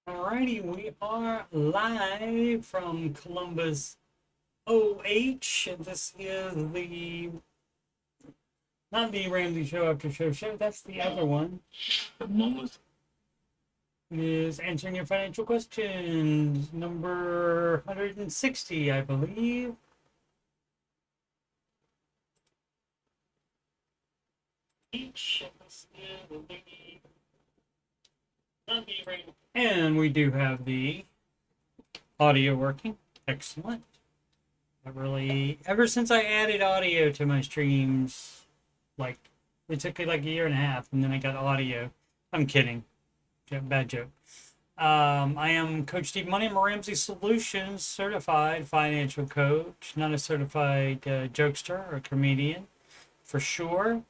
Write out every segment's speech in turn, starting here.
Alrighty, we are live from Columbus, OH. This is not the Ramsey Show After Show. That's the other one. It is answering your financial questions, number 160, I believe. And we do have the audio working. Excellent. Ever since I added audio to my streams, like, it took me like a year and a half, and then I got audio. I'm kidding. Bad joke. I am Coach Steve Money. I'm a Ramsey Solutions certified financial coach, not a certified jokester or comedian, for sure.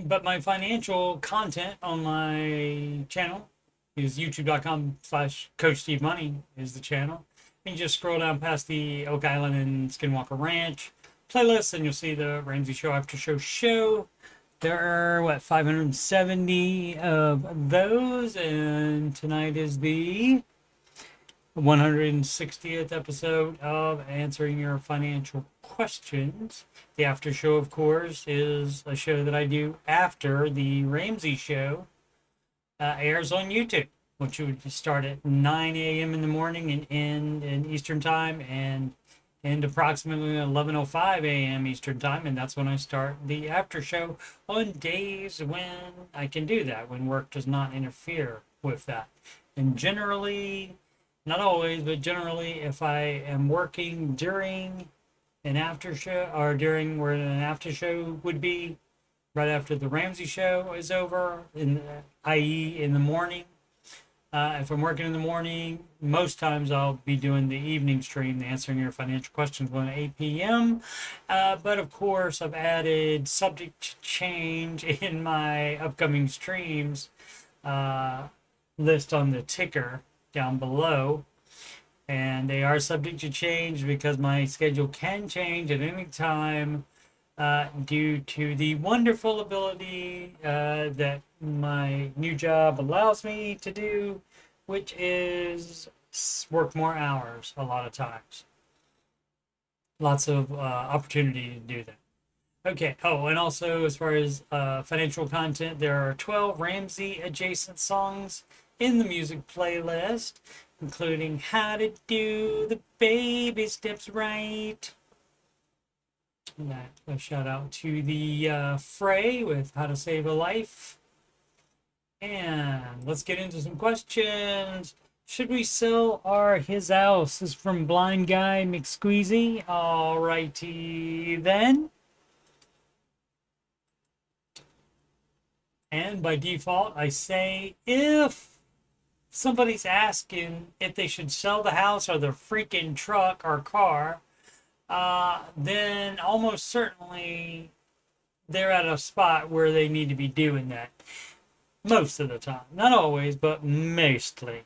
But my financial content on my channel is youtube.com/coachstevemoney is the channel. And you just scroll down past the Oak Island and Skinwalker Ranch playlist, and you'll see the Ramsey Show After Show. There are, 570 of those, and tonight is the 160th episode of Answering Your Financial Questions. The after show, of course, is a show that I do after the Ramsey Show airs on YouTube, which would start at 9 a.m. in the morning and end in Eastern Time, and end approximately 11:05 a.m. Eastern Time, and that's when I start the after show on days when I can do that, when work does not interfere with that. And generally, not always, but generally, if I am working during an after show, or during where an after show would be, right after the Ramsey show is over, i.e. in the morning. If I'm working in the morning, most times I'll be doing the evening stream, answering your financial questions, at 8 p.m. But of course, I've added subject to change in my upcoming streams list on the ticker down below. And they are subject to change because my schedule can change at any time due to the wonderful ability that my new job allows me to do, which is work more hours a lot of times. Lots of opportunity to do that. Okay. Oh, and also as far as financial content, there are 12 Ramsey adjacent songs in the music playlist, including How to Do the Baby Steps Right. A shout out to the Fray with How to Save a Life. And let's get into some questions. Should we sell his house? This is from Blind Guy McSqueezy. Alrighty then. And by default, I say if somebody's asking if they should sell the house or the freaking truck or car, then almost certainly they're at a spot where they need to be doing that. Most of the time. Not always, but mostly.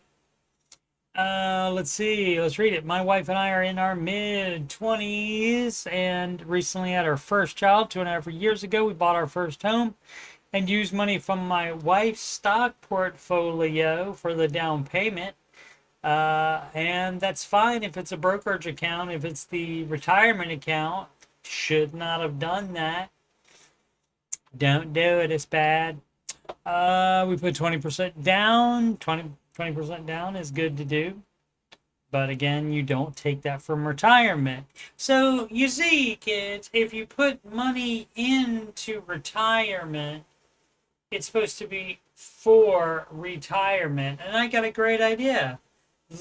Let's see. Let's read it. My wife and I are in our mid-20s and recently had our first child 2.5 years ago. We bought our first home and used money from my wife's stock portfolio for the down payment. And that's fine if it's a brokerage account. If it's the retirement account, should not have done that. Don't do it. It's bad. We put 20% down. 20% down is good to do. But again, you don't take that from retirement. So you see, kids, if you put money into retirement, it's supposed to be for retirement. And I got a great idea.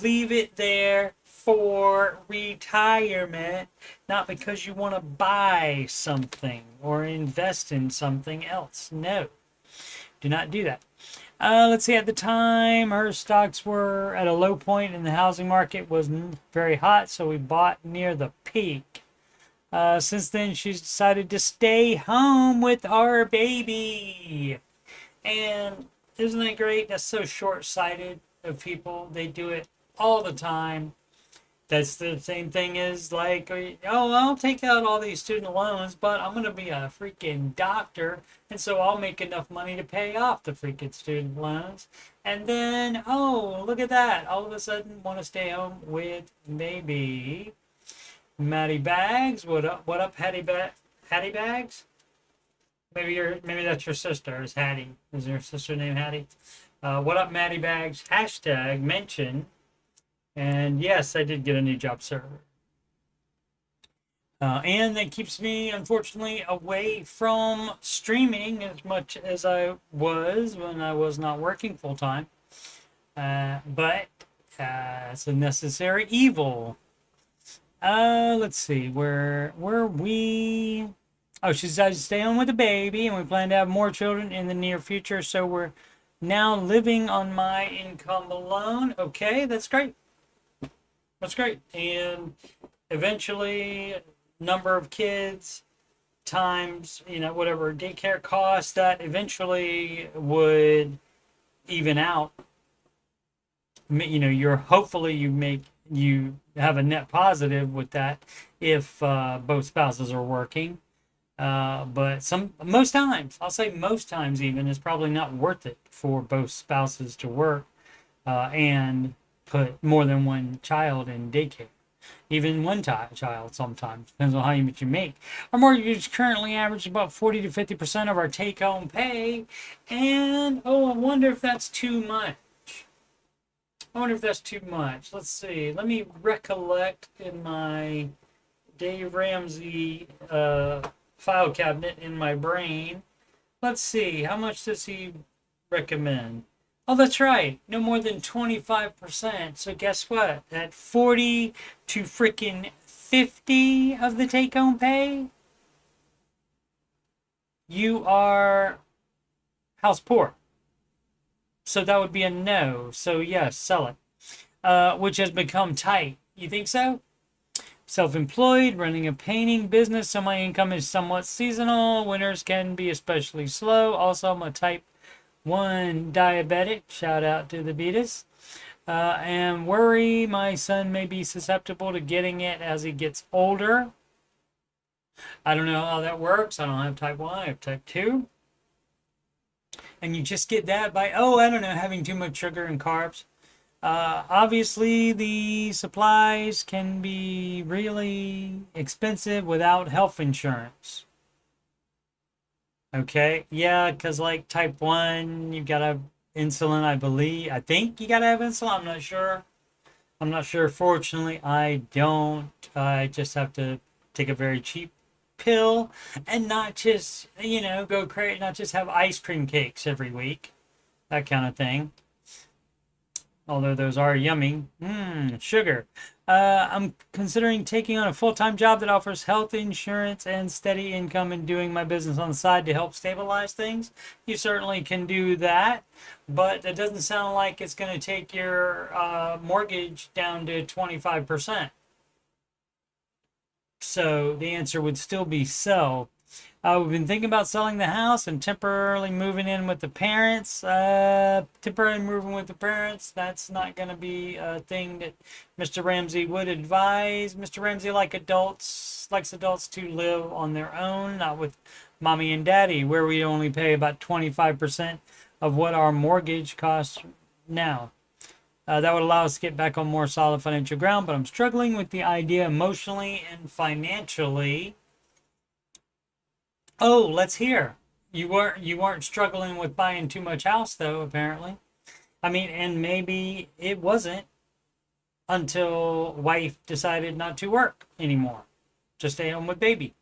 Leave it there for retirement, not because you want to buy something or invest in something else. No, do not do that. Let's see, at the time, her stocks were at a low point and the housing market was very hot, so we bought near the peak. Since then, she's decided to stay home with our baby. And isn't that great? That's so short-sighted of people. They do it all the time. That's the same thing as like, oh, I'll take out all these student loans, but I'm going to be a freaking doctor. And so I'll make enough money to pay off the freaking student loans. And then, oh, look at that. All of a sudden, want to stay home with maybe Maddie Bags. What up? What up, Hattie Bags? Maybe that's your sister. Is Hattie? Is your sister named Hattie? What up, Maddie Bags? Hashtag mention. And yes, I did get a new job server. And that keeps me, unfortunately, away from streaming as much as I was when I was not working full time. But it's a necessary evil. Let's see, where were we? Oh, she decided to stay home with the baby, and we plan to have more children in the near future. So we're now living on my income alone. Okay, that's great. That's great. And eventually, number of kids times, whatever daycare costs, that eventually would even out. Hopefully you have a net positive with that if both spouses are working. But most times, I'll say most times even, it's probably not worth it for both spouses to work and put more than one child in daycare. Even one child sometimes. Depends on how much you make. Our mortgage currently averages about 40 to 50% of our take-home pay. And, I wonder if that's too much. Let's see. Let me recollect in my Dave Ramsey file cabinet in my brain. Let's see. How much does he recommend? Oh, that's right. No more than 25%. So guess what? At 40 to freaking 50 of the take-home pay, you are house poor. So that would be a no. So yes, sell it. Which has become tight. You think so? Self-employed, running a painting business, so my income is somewhat seasonal. Winters can be especially slow. Also, I'm a type 1 diabetic. Shout out to the Beatus. And worry my son may be susceptible to getting it as he gets older. I don't know how that works. I don't have type 1. I have type 2. And you just get that by, having too much sugar and carbs. Obviously, the supplies can be really expensive without health insurance. Okay, yeah, because like type 1, you've got to have insulin, I believe. I think you got to have insulin. I'm not sure. Fortunately, I don't. I just have to take a very cheap pill and not just, go crazy, not just have ice cream cakes every week. That kind of thing. Although those are yummy. Sugar. I'm considering taking on a full-time job that offers health insurance and steady income and doing my business on the side to help stabilize things. You certainly can do that, but it doesn't sound like it's going to take your mortgage down to 25%. So the answer would still be sell. We've been thinking about selling the house and temporarily moving in with the parents. That's not going to be a thing that Mr. Ramsey would advise. Mr. Ramsey likes adults to live on their own, not with mommy and daddy, where we only pay about 25% of what our mortgage costs now. That would allow us to get back on more solid financial ground, but I'm struggling with the idea emotionally and financially. Oh, let's hear. You weren't struggling with buying too much house though, apparently. I mean, and maybe it wasn't until wife decided not to work anymore. Just stay home with baby.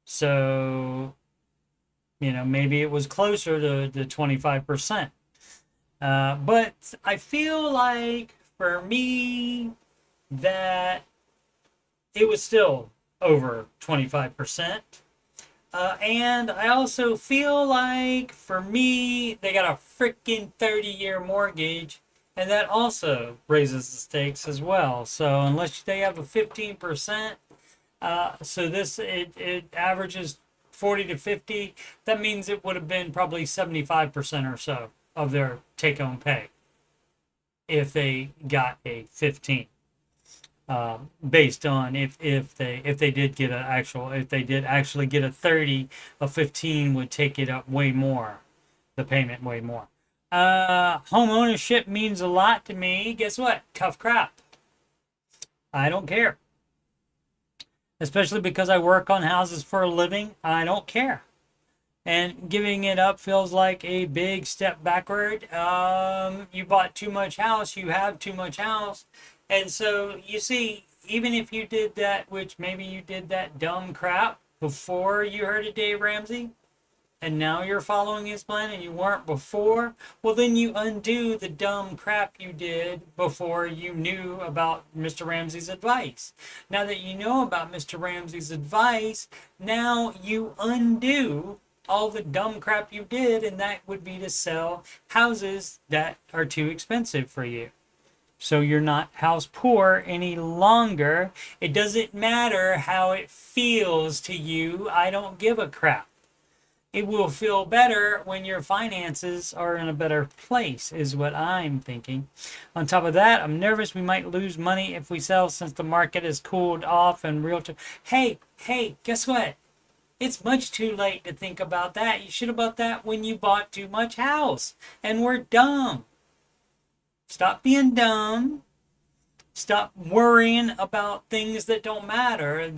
So, maybe it was closer to the 25%. But I feel like for me that it was still over 25%. And I also feel like for me, they got a freaking 30-year mortgage, and that also raises the stakes as well. So unless they have a 15%, it averages 40 to 50, that means it would have been probably 75% or so of their take-home pay if they got a 15. based on if they did get if they did actually get a 30, a 15 would take it up way more, the payment way more. Home ownership means a lot to me. Guess what? Tough crap. I don't care. Especially because I work on houses for a living. I don't care. And giving it up feels like a big step backward. You bought too much house, you have too much house. And so you see, even if you did that, which maybe you did that dumb crap before you heard of Dave Ramsey, and now you're following his plan and you weren't before, well, then you undo the dumb crap you did before you knew about Mr. Ramsey's advice. Now that you know about Mr. Ramsey's advice, now you undo all the dumb crap you did, and that would be to sell houses that are too expensive for you. So you're not house poor any longer. It doesn't matter how it feels to you. I don't give a crap. It will feel better when your finances are in a better place, is what I'm thinking. On top of that, I'm nervous we might lose money if we sell since the market has cooled off and realtor. Hey, guess what? It's much too late to think about that. You should have bought that when you bought too much house and were dumb. Stop being dumb. Stop worrying about things that don't matter.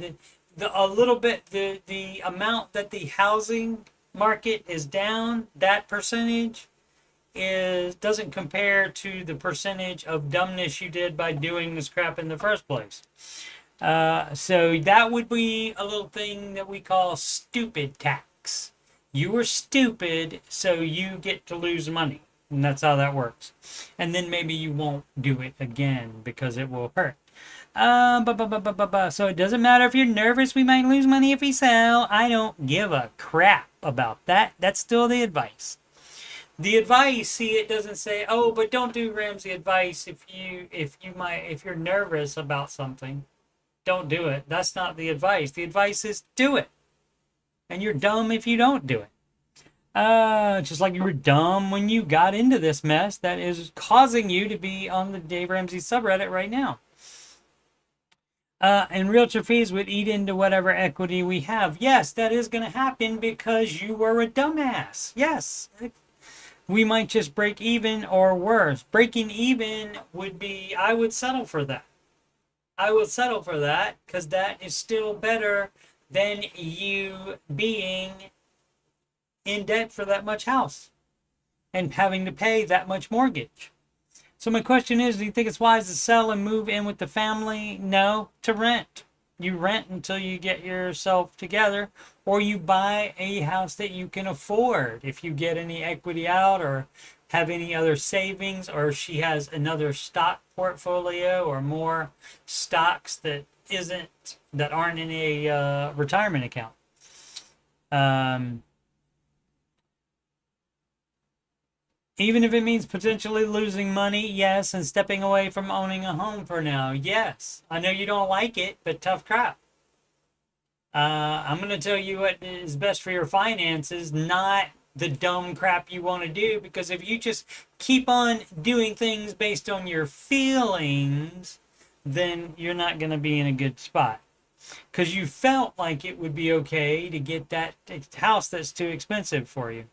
The amount that the housing market is down, that percentage doesn't compare to the percentage of dumbness you did by doing this crap in the first place. So that would be a little thing that we call stupid tax. You were stupid, so you get to lose money. And that's how that works. And then maybe you won't do it again because it will hurt. So it doesn't matter if you're nervous we might lose money if we sell. I don't give a crap about that. That's still the advice. The advice, see, it doesn't say, oh, but don't do Ramsey advice if you're nervous about something. Don't do it. That's not the advice. The advice is do it. And you're dumb if you don't do it. Just like you were dumb when you got into this mess that is causing you to be on the Dave Ramsey subreddit right now. And realtor fees would eat into whatever equity we have. Yes, that is going to happen because you were a dumbass. Yes. We might just break even or worse. Breaking even would be, I would settle for that. I will settle for that because that is still better than you being in debt for that much house and having to pay that much mortgage. So my question is, do you think it's wise to sell and move in with the family? No, to rent. You rent until you get yourself together, or you buy a house that you can afford. If you get any equity out or have any other savings, or she has another stock portfolio or more stocks that aren't in a retirement account. Even if it means potentially losing money, yes, and stepping away from owning a home for now, yes. I know you don't like it, but tough crap. I'm going to tell you what is best for your finances, not the dumb crap you want to do, because if you just keep on doing things based on your feelings, then you're not going to be in a good spot. Because you felt like it would be okay to get that house that's too expensive for you.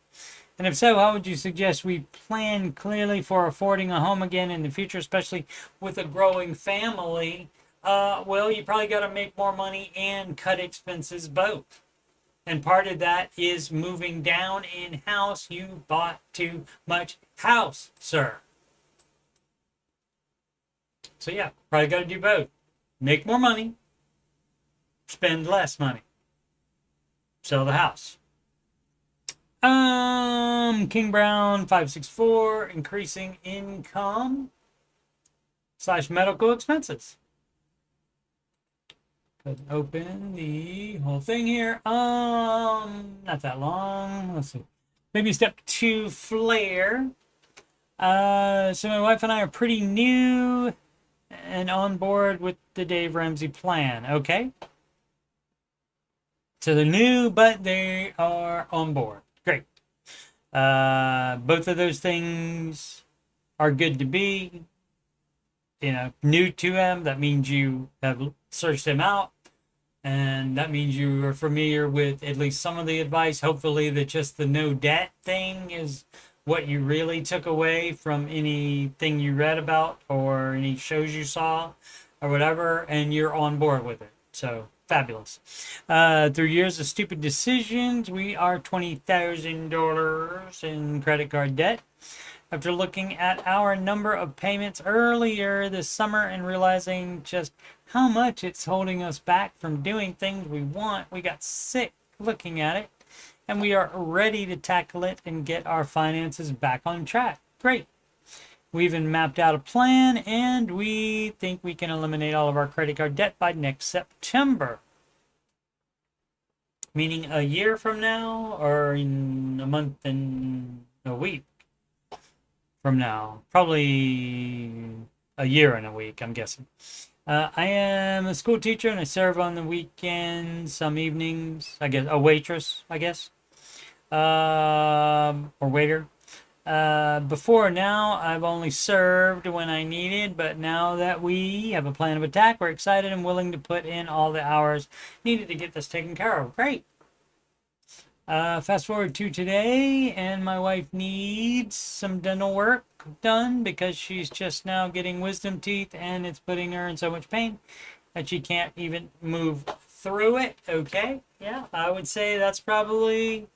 And if so, how would you suggest we plan clearly for affording a home again in the future, especially with a growing family? Well, you probably got to make more money and cut expenses both. And part of that is moving down in house. You bought too much house, sir. So yeah, probably got to do both. Make more money, spend less money, sell the house. King Brown 564, increasing income / medical expenses. Could open the whole thing here. Not that long. Let's see. Maybe step 2 flare. So my wife and I are pretty new and on board with the Dave Ramsey plan. Okay. So they're new, but they are on board. Great. Both of those things are good to be. new to them. That means you have searched them out, and that means you are familiar with at least some of the advice. Hopefully that just the no debt thing is what you really took away from anything you read about or any shows you saw or whatever, and you're on board with it. So fabulous. Through years of stupid decisions, we are $20,000 in credit card debt. After looking at our number of payments earlier this summer and realizing just how much it's holding us back from doing things we want, we got sick looking at it, and we are ready to tackle it and get our finances back on track. Great. We even mapped out a plan, and we think we can eliminate all of our credit card debt by next September. Meaning a year from now, or in a month and a week from now. Probably a year and a week, I'm guessing. I am a school teacher, and I serve on the weekends, some evenings. I guess a waitress, I guess, or waiter. Before now, I've only served when I needed, but now that we have a plan of attack, we're excited and willing to put in all the hours needed to get this taken care of. Great. Fast forward to today, and my wife needs some dental work done because she's just now getting wisdom teeth, and it's putting her in so much pain that she can't even move through it. Okay, yeah, I would say that's probably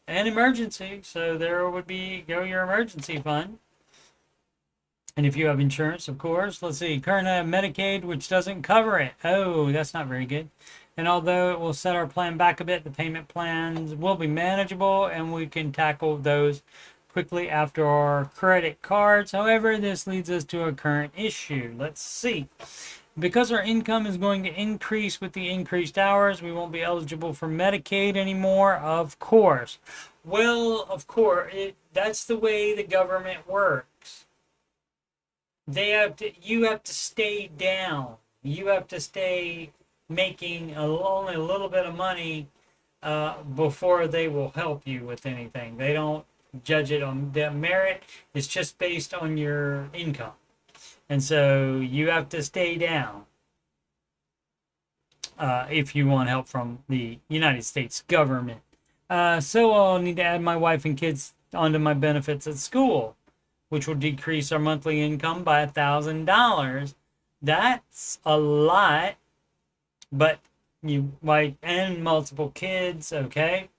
an emergency. So there would go your emergency fund. And if you have insurance, of course. Let's see, currently I have Medicaid, which doesn't cover it. Oh, that's not very good. And although it will set our plan back a bit, the payment plans will be manageable, and we can tackle those quickly after our credit cards. However, this leads us to a current issue. Let's see. Because our income is going to increase with the increased hours, we won't be eligible for Medicaid anymore, of course. Well, of course, that's the way the government works. You have to stay down. You have to stay making only a little bit of money before they will help you with anything. They don't judge it on their merit. It's just based on your income. And so you have to stay down if you want help from the United States government. So I'll need to add my wife and kids onto my benefits at school, which will decrease our monthly income by $1,000. That's a lot. But you might, and multiple kids, okay?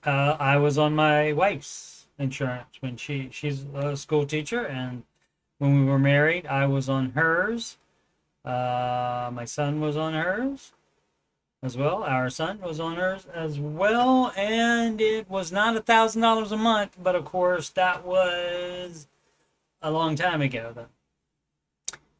I was on my wife's insurance when she's a school teacher, and when we were married, I was on hers. My son was on hers as well. Our son was on hers as well, and it was not $1,000 a month, but of course that was a long time ago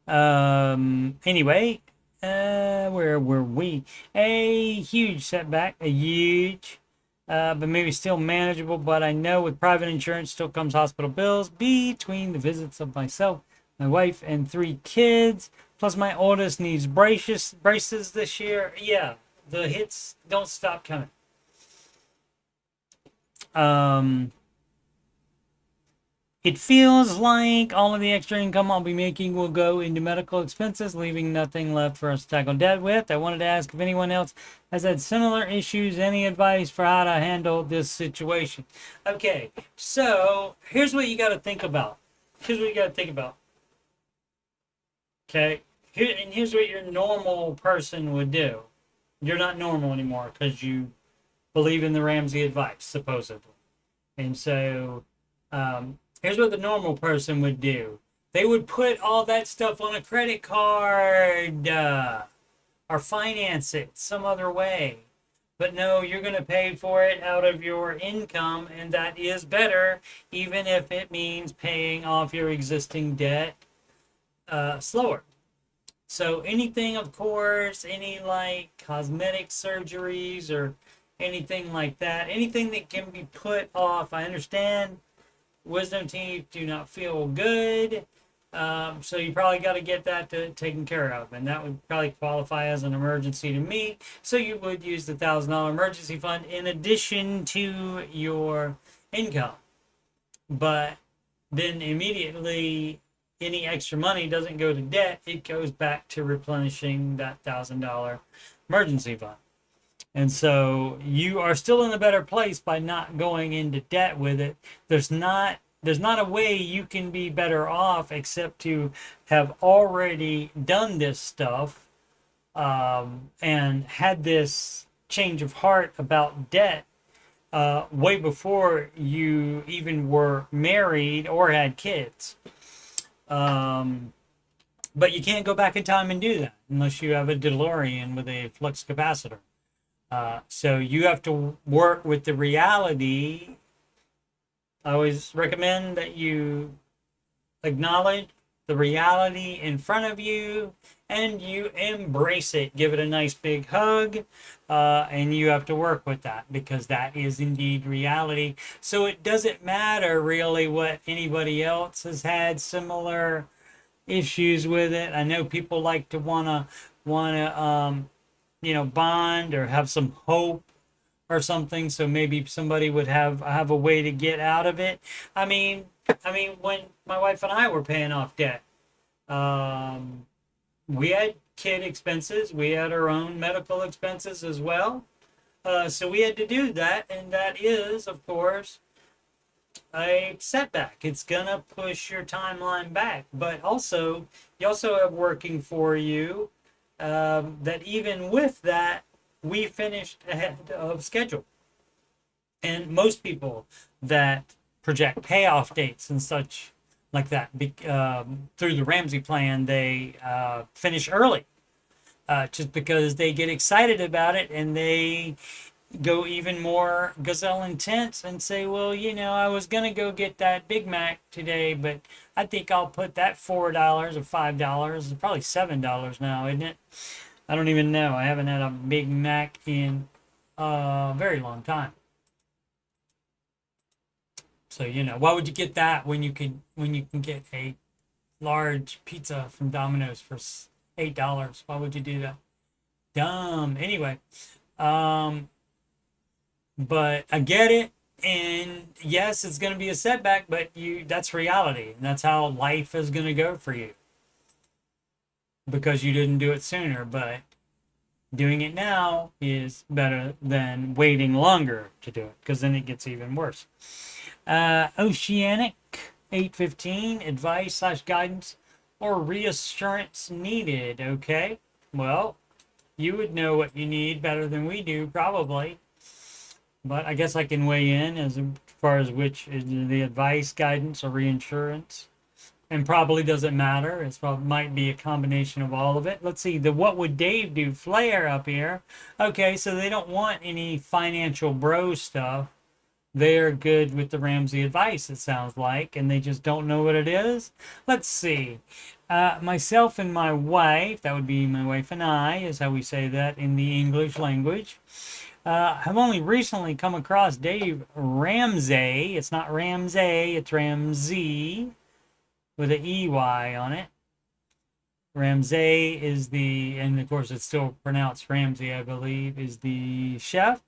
then. Anyway. Where were we? A huge setback, but maybe still manageable. But I know with private insurance still comes hospital bills between the visits of myself, my wife, and 3 kids. Plus my oldest needs braces this year. Yeah, the hits don't stop coming. It feels like all of the extra income I'll be making will go into medical expenses, leaving nothing left for us to tackle debt with. I wanted to ask if anyone else has had similar issues, any advice for how to handle this situation. Okay, so here's what you got to think about. Okay, here's what your normal person would do. You're not normal anymore because you believe in the Ramsey advice, supposedly. And so, here's what the normal person would do. They would put all that stuff on a credit card or finance it some other way. But no, you're going to pay for it out of your income, and that is better, even if it means paying off your existing debt slower. So anything, of course, any like cosmetic surgeries or anything like that, anything that can be put off. I understand wisdom teeth do not feel good, so you probably got to get that taken care of, and that would probably qualify as an emergency to me. So you would use the $1,000 emergency fund in addition to your income. But then immediately, any extra money doesn't go to debt. It goes back to replenishing that $1,000 emergency fund. And so you are still in a better place by not going into debt with it. There's not a way you can be better off except to have already done this stuff, and had this change of heart about debt way before you even were married or had kids. But you can't go back in time and do that unless you have a DeLorean with a flux capacitor. So you have to work with the reality. I always recommend that you acknowledge the reality in front of you and you embrace it. Give it a nice big hug, and you have to work with that because that is indeed reality. So it doesn't matter really what anybody else has had similar issues with it. I know people like to wanna bond or have some hope or something, so maybe somebody would have a way to get out of it. I mean, when my wife and I were paying off debt, we had kid expenses, we had our own medical expenses as well, so we had to do that, and that is, of course, a setback. It's gonna push your timeline back, but also you also have working for you that even with that, we finished ahead of schedule. And most people that project payoff dates and such like that through the Ramsey plan, they finish early just because they get excited about it and they go even more gazelle intense and say, well, I was going to go get that Big Mac today, but I think I'll put that $4 or $5, it's probably $7 now, isn't it? I don't even know. I haven't had a Big Mac in a very long time. So, why would you get that when you can get a large pizza from Domino's for $8? Why would you do that? Dumb. Anyway, but I get it, and yes, it's going to be a setback, but that's reality, and that's how life is going to go for you because you didn't do it sooner. But doing it now is better than waiting longer to do it, because then it gets even worse. Oceanic 815, advice/guidance or reassurance needed. Okay, well, you would know what you need better than we do probably, but I guess I can weigh in as far as which is the advice, guidance, or reinsurance. And probably doesn't matter. It might be a combination of all of it. Let's see, the what would Dave do flare up here. Okay, so they don't want any financial bro stuff. They're good with the Ramsey advice, it sounds like, and they just don't know what it is. Let's see. Myself and my wife, that would be my wife and I, is how we say that in the English language, have only recently come across Dave Ramsey. It's not Ramsey, it's Ramsey with an EY on it. Ramsey is and of course it's still pronounced Ramsey, I believe, is the chef.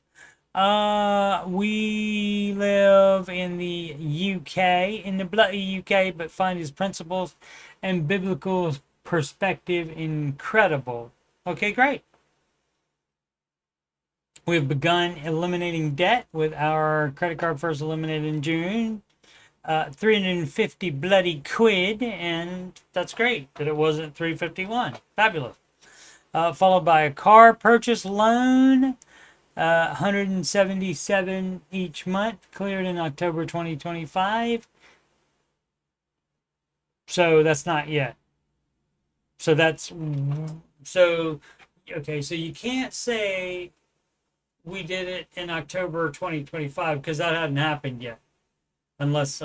We live in the UK, in the bloody UK, but find his principles and biblical perspective incredible. Okay, great. We've begun eliminating debt with our credit card first eliminated in June. 350 bloody quid, and that's great that it wasn't 351. Fabulous. Followed by a car purchase loan, 177 each month, cleared in October 2025. So that's not yet. Okay, so you can't say we did it in October 2025 because that hadn't happened yet. Unless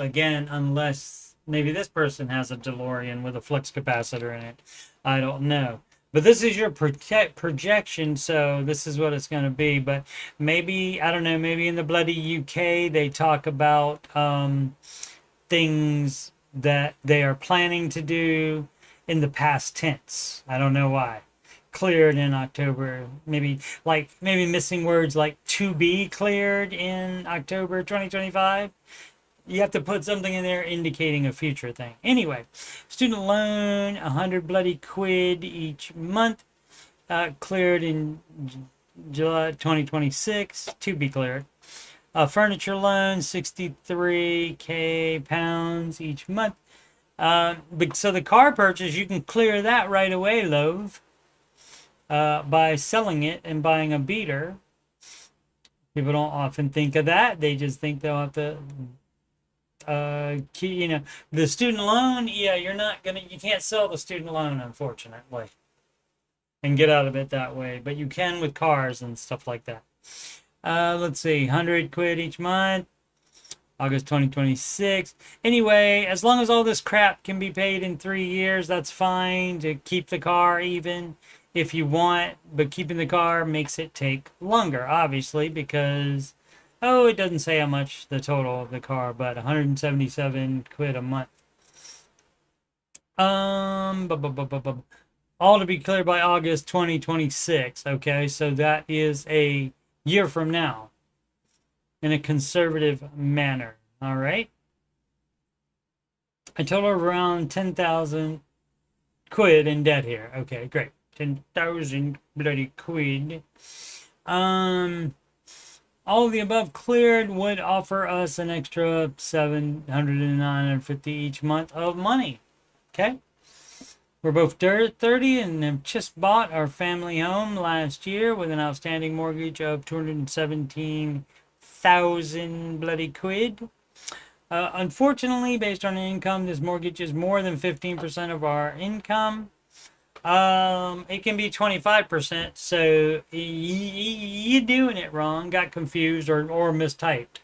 maybe this person has a DeLorean with a flux capacitor in it. I don't know. But this is your projection, so this is what it's going to be. But maybe, I don't know, maybe in the bloody UK they talk about things that they are planning to do in the past tense. I don't know why. Cleared in October. Maybe missing words like to be cleared in October 2025. You have to put something in there indicating a future thing. Anyway, student loan, 100 bloody quid each month, cleared in July 2026, to be cleared. Furniture loan, 63k pounds each month. But so the car purchase, you can clear that right away, love, by selling it and buying a beater. People don't often think of that. They just think they'll have to, you know, the student loan. Yeah, you can't sell the student loan, unfortunately, and get out of it that way. But you can with cars and stuff like that. Let's see, 100 quid each month, August 2026. Anyway, as long as all this crap can be paid in 3 years, that's fine to keep the car even if you want, but keeping the car makes it take longer, obviously, because, it doesn't say how much the total of the car, but 177 quid a month. All to be clear by August 2026. Okay, so that is a year from now in a conservative manner. All right. A total of around 10,000 quid in debt here. Okay, great. 10,000 bloody quid. All of the above cleared would offer us an extra 750 each month of money. Okay. We're both 30 and have just bought our family home last year with an outstanding mortgage of 217,000 bloody quid. Unfortunately, based on income, this mortgage is more than 15% of our income. It can be 25%, so you're doing it wrong, got confused, or mistyped.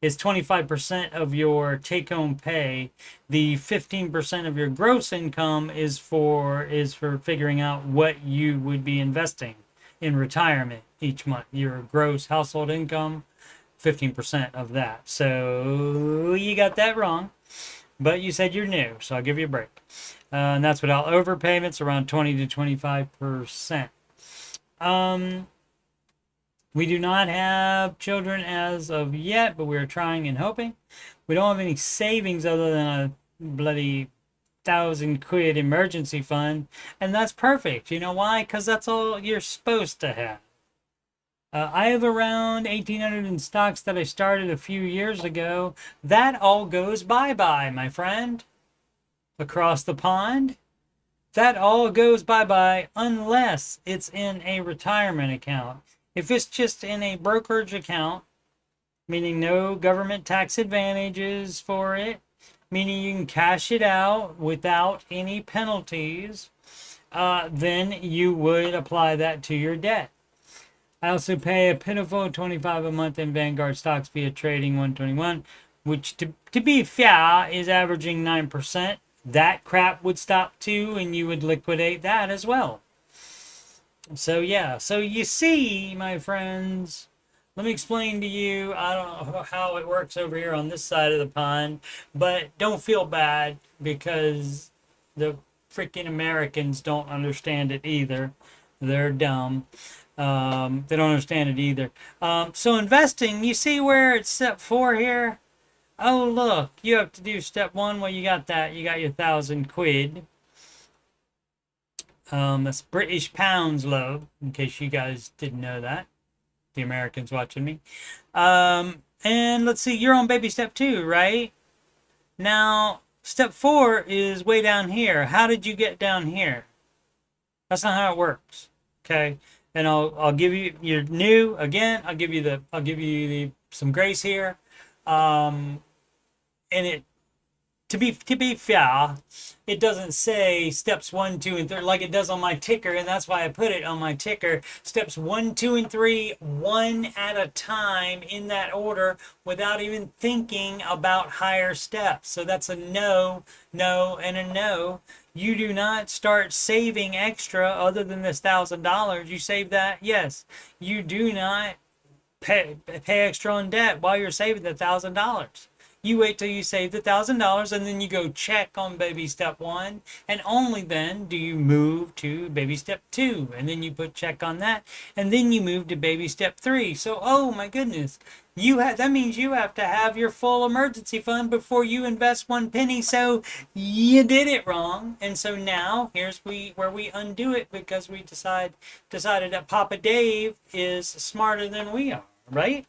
It's 25% of your take-home pay. The 15% of your gross income is for figuring out what you would be investing in retirement each month. Your gross household income, 15% of that. So you got that wrong, but you said you're new, so I'll give you a break. And that's without overpayments, around 20 to 25%. We do not have children as of yet, but we're trying and hoping. We don't have any savings other than a bloody 1,000 quid emergency fund, and that's perfect. You know why? Because that's all you're supposed to have. I have around 1,800 in stocks that I started a few years ago. That all goes bye-bye, my friend. Across the pond, that all goes bye-bye unless it's in a retirement account. If it's just in a brokerage account, meaning no government tax advantages for it, meaning you can cash it out without any penalties, then you would apply that to your debt. I also pay a pitiful $25 a month in Vanguard stocks via trading 121, which to be fair is averaging 9%. That crap would stop too, and you would liquidate that as well. So yeah, so you see, my friends, let me explain to you, I don't know how it works over here on this side of the pond, but don't feel bad because the freaking Americans don't understand it either. They're dumb. They don't understand it either. So investing, you see where it's step 4 here? Oh, look, you have to do step 1. Well, you got that. You got your 1,000 quid. That's British pounds, love, in case you guys didn't know that. The Americans watching me. And let's see, you're on baby step 2, right? Now, step 4 is way down here. How did you get down here? That's not how it works. Okay? And I'll give you, you're new again, I'll give you some grace here. And it, to be fair, it doesn't say steps 1, 2, and 3 like it does on my ticker, and that's why I put it on my ticker. Steps 1, 2, and 3, one at a time in that order, without even thinking about higher steps. So that's a no, no, and a no. You do not start saving extra other than this $1,000. You save that, yes. You do not pay extra on debt while you're saving the $1,000. You wait till you save the $1,000 and then you go check on baby step 1, and only then do you move to baby step 2, and then you put check on that, and then you move to baby step 3. So, oh my goodness, that means you have to have your full emergency fund before you invest one penny. So you did it wrong, and so now here's where we undo it, because we decided that Papa Dave is smarter than we are, right?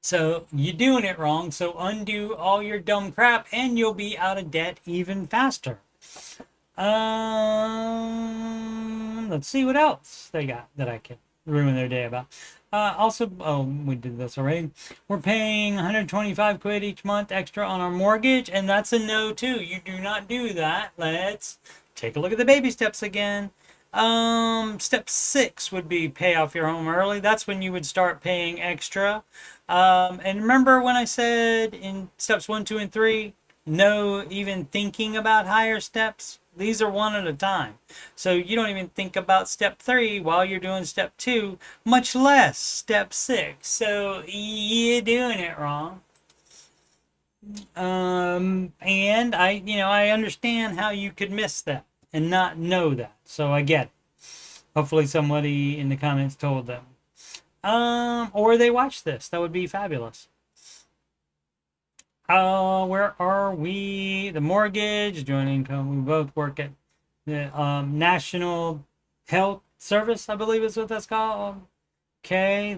So you're doing it wrong. So undo all your dumb crap, and you'll be out of debt even faster. Let's see what else they got that I can ruin their day about. Also, we did this already. We're paying 125 quid each month extra on our mortgage, and that's a no too. You do not do that. Let's take a look at the baby steps again. Step 6 would be pay off your home early. That's when you would start paying extra. And remember when I said in steps 1, 2, and 3, no even thinking about higher steps? These are one at a time. So you don't even think about step 3 while you're doing step 2, much less step 6. So you're doing it wrong. And I understand how you could miss that and not know that. So I get it. Hopefully somebody in the comments told them. Or they watched this. That would be fabulous. Where are we? The mortgage, joint income. We both work at the National Health Service, I believe is what that's called. Okay,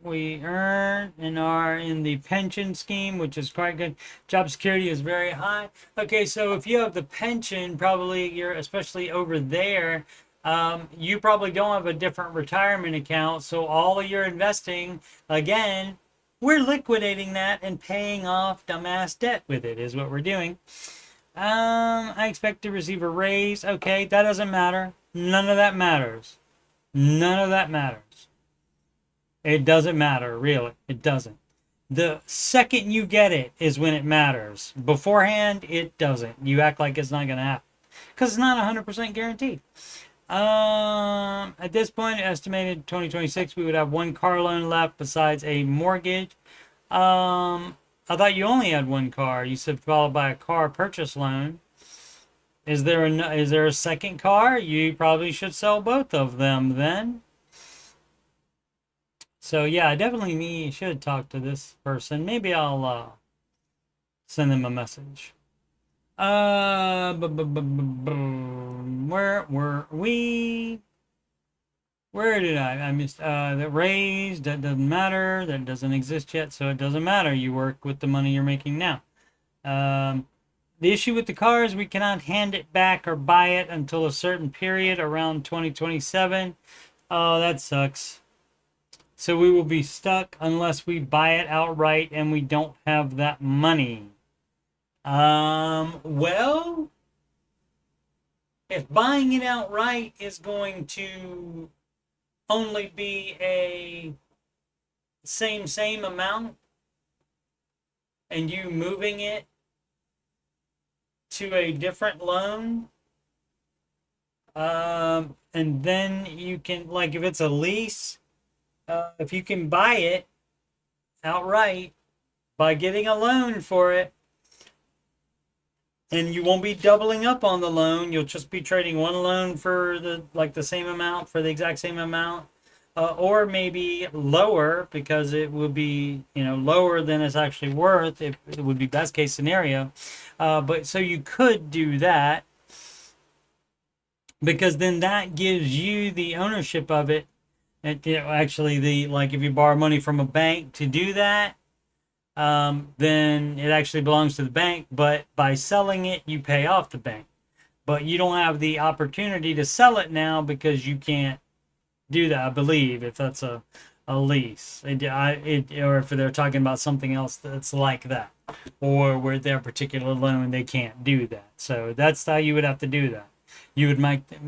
we earn and are in the pension scheme, which is quite good. Job security is very high. Okay, so if you have the pension, probably you're, especially over there, you probably don't have a different retirement account. So all of your investing, again, we're liquidating that and paying off dumbass debt with it is what we're doing. I expect to receive a raise. Okay, that doesn't matter. None of that matters. None of that matters. It doesn't matter, really. It doesn't. The second you get it is when it matters. Beforehand, it doesn't. You act like it's not going to happen. Because it's not 100% guaranteed. At this point, estimated 2026, we would have one car loan left besides a mortgage. I thought you only had one car. You said followed by a car purchase loan. Is there a second car? You probably should sell both of them then. So yeah, I definitely should talk to this person. Maybe I'll send them a message. Where were we? Where did I missed the raise? That doesn't matter. That doesn't exist yet, so it doesn't matter. You work with the money you're making now. The issue with the car is we cannot hand it back or buy it until a certain period around 2027. Oh, that sucks. So we will be stuck unless we buy it outright, and we don't have that money. Well, if buying it outright is going to only be a same amount, and you moving it to a different loan, and then you can, like, if it's a lease, if you can buy it outright by getting a loan for it, and you won't be doubling up on the loan, you'll just be trading one loan for the same amount, for the exact same amount, or maybe lower, because it would be, lower than it's actually worth. It would be best case scenario. But so you could do that, because then that gives you the ownership of it. And, actually, if you borrow money from a bank to do that, then it actually belongs to the bank. But by selling it, you pay off the bank. But you don't have the opportunity to sell it now because you can't do that, I believe, if that's a lease. Or if they're talking about something else that's like that. Or with their particular loan, they can't do that. So that's how you would have to do that. You would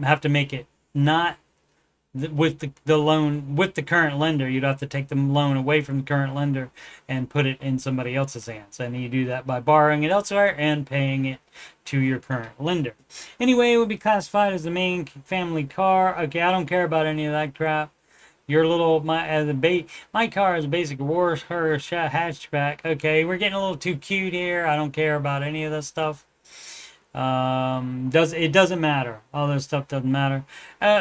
have to make it not with the loan with the current lender. You'd have to take the loan away from the current lender and put it in somebody else's hands, and you do that by borrowing it elsewhere and paying it to your current lender. Anyway, it would be classified as the main family car. Okay, I don't care about any of that crap. Your little my car is a basic horse hatchback. Okay, we're getting a little too cute here. I don't care about any of this stuff. It doesn't matter. All this stuff doesn't matter.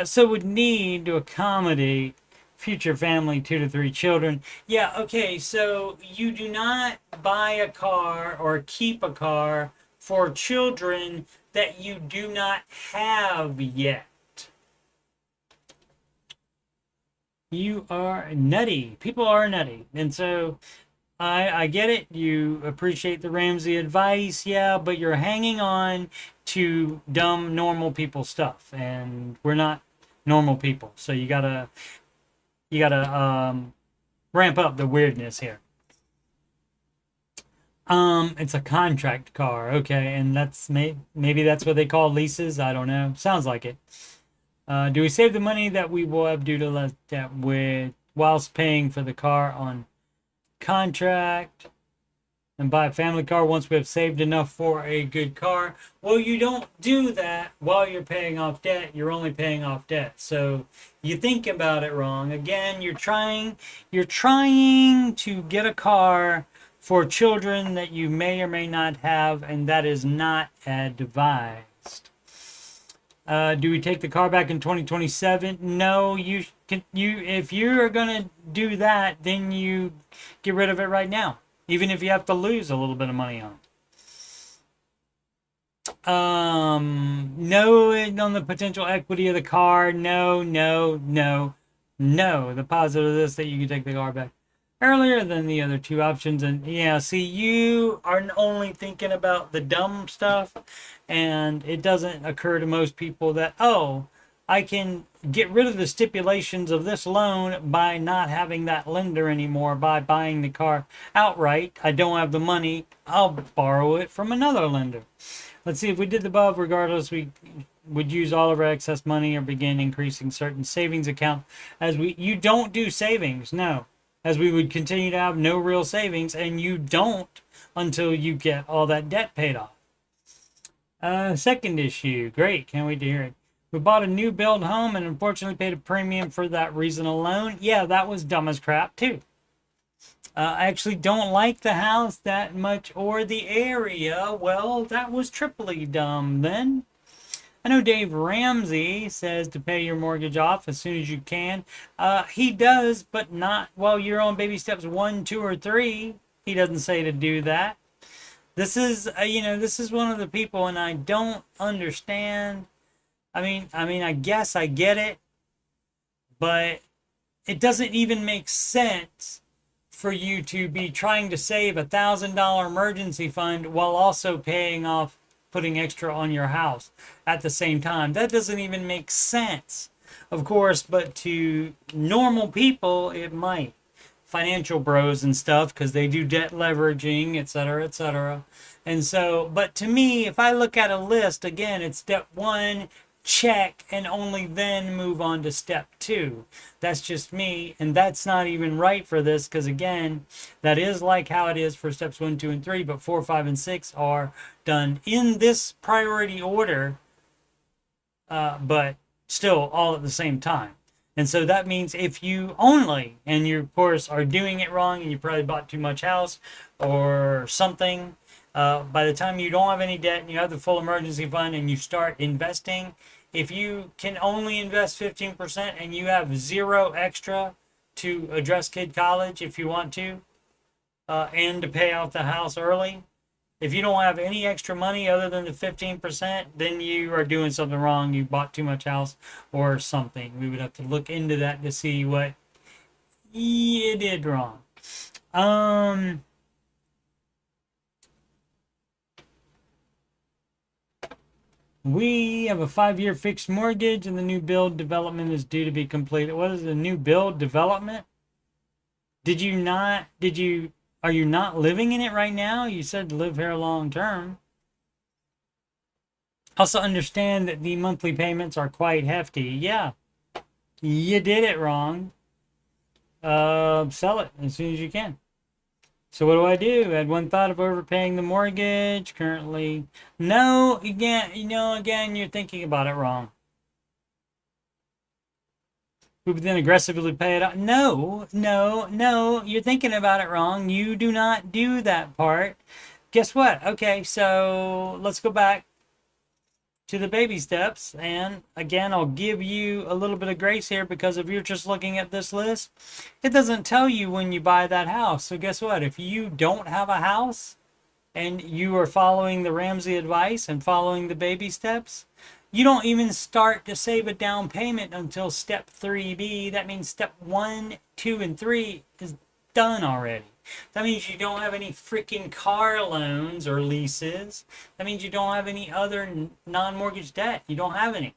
So would need to accommodate future family, 2 to 3 children. Yeah, okay, so you do not buy a car or keep a car for children that you do not have yet. You are nutty. People are nutty. And so I get it. You appreciate the Ramsey advice, yeah, but you're hanging on to dumb normal people stuff, and we're not normal people. So you gotta ramp up the weirdness here. It's a contract car, okay, and that's maybe that's what they call leases. I don't know. Sounds like it. Do we save the money that we will have due to less debt whilst paying for the car on contract and buy a family car once we have saved enough for a good car? Well, you don't do that while you're paying off debt. You're only paying off debt. So you think about it wrong. Again, you're trying to get a car for children that you may or may not have, and that is not advised. Do we take the car back in 2027? No, if you're gonna do that, then you get rid of it right now, even if you have to lose a little bit of money on it. No, on the potential equity of the car. No. The positive of this that you can take the car back earlier than the other 2 options. And yeah, see, you are only thinking about the dumb stuff, and it doesn't occur to most people that, oh, I can get rid of the stipulations of this loan by not having that lender anymore, by buying the car outright. I don't have the money, I'll borrow it from another lender. Let's see, if we did the above, regardless, we would use all of our excess money or begin increasing certain savings account you don't do savings, no, as we would continue to have no real savings, and you don't until you get all that debt paid off. Second issue, great, can't wait to hear it. We bought a new build home and unfortunately paid a premium for that reason alone. Yeah, that was dumb as crap too. I actually don't like the house that much or the area. Well, that was triply dumb then. I know Dave Ramsey says to pay your mortgage off as soon as you can. He does, but not while you're on baby steps 1, 2, or 3. He doesn't say to do that. This is, this is one of the people, and I don't understand. I mean, I guess I get it, but it doesn't even make sense for you to be trying to save $1,000 emergency fund while also putting extra on your house at the same time. That doesn't even make sense, of course, but to normal people, it might. Financial bros and stuff, because they do debt leveraging, etc., etc. And so, but to me, if I look at a list, again, it's step 1, check, and only then move on to step 2. That's just me, and that's not even right for this, because again, that is like how it is for steps 1, 2, and 3, but 4, 5, and 6 are done in this priority order, but still all at the same time. And so that means if you only, and you of course are doing it wrong, and you probably bought too much house or something, by the time you don't have any debt and you have the full emergency fund and you start investing, if you can only invest 15% and you have 0 extra to address kid college if you want to, and to pay off the house early, if you don't have any extra money other than the 15%, then you are doing something wrong. You bought too much house or something. We would have to look into that to see what you did wrong. We have a 5-year fixed mortgage and the new build development is due to be completed. What is the new build development? Are you not living in it right now? You said live here long term. Also understand that the monthly payments are quite hefty. Yeah, you did it wrong. Sell it as soon as you can. So what do I do? I had one thought of overpaying the mortgage. Currently, no. Again, you're thinking about it wrong. We would then aggressively pay it off. No, no, no. You're thinking about it wrong. You do not do that part. Guess what? Okay, so let's go back to the baby steps. And again, I'll give you a little bit of grace here, because if you're just looking at this list, it doesn't tell you when you buy that house. So guess what? If you don't have a house and you are following the Ramsey advice and following the baby steps, you don't even start to save a down payment until step 3B. That means step 1, 2, and 3 is done already. That means you don't have any freaking car loans or leases. That means you don't have any other non-mortgage debt. You don't have any.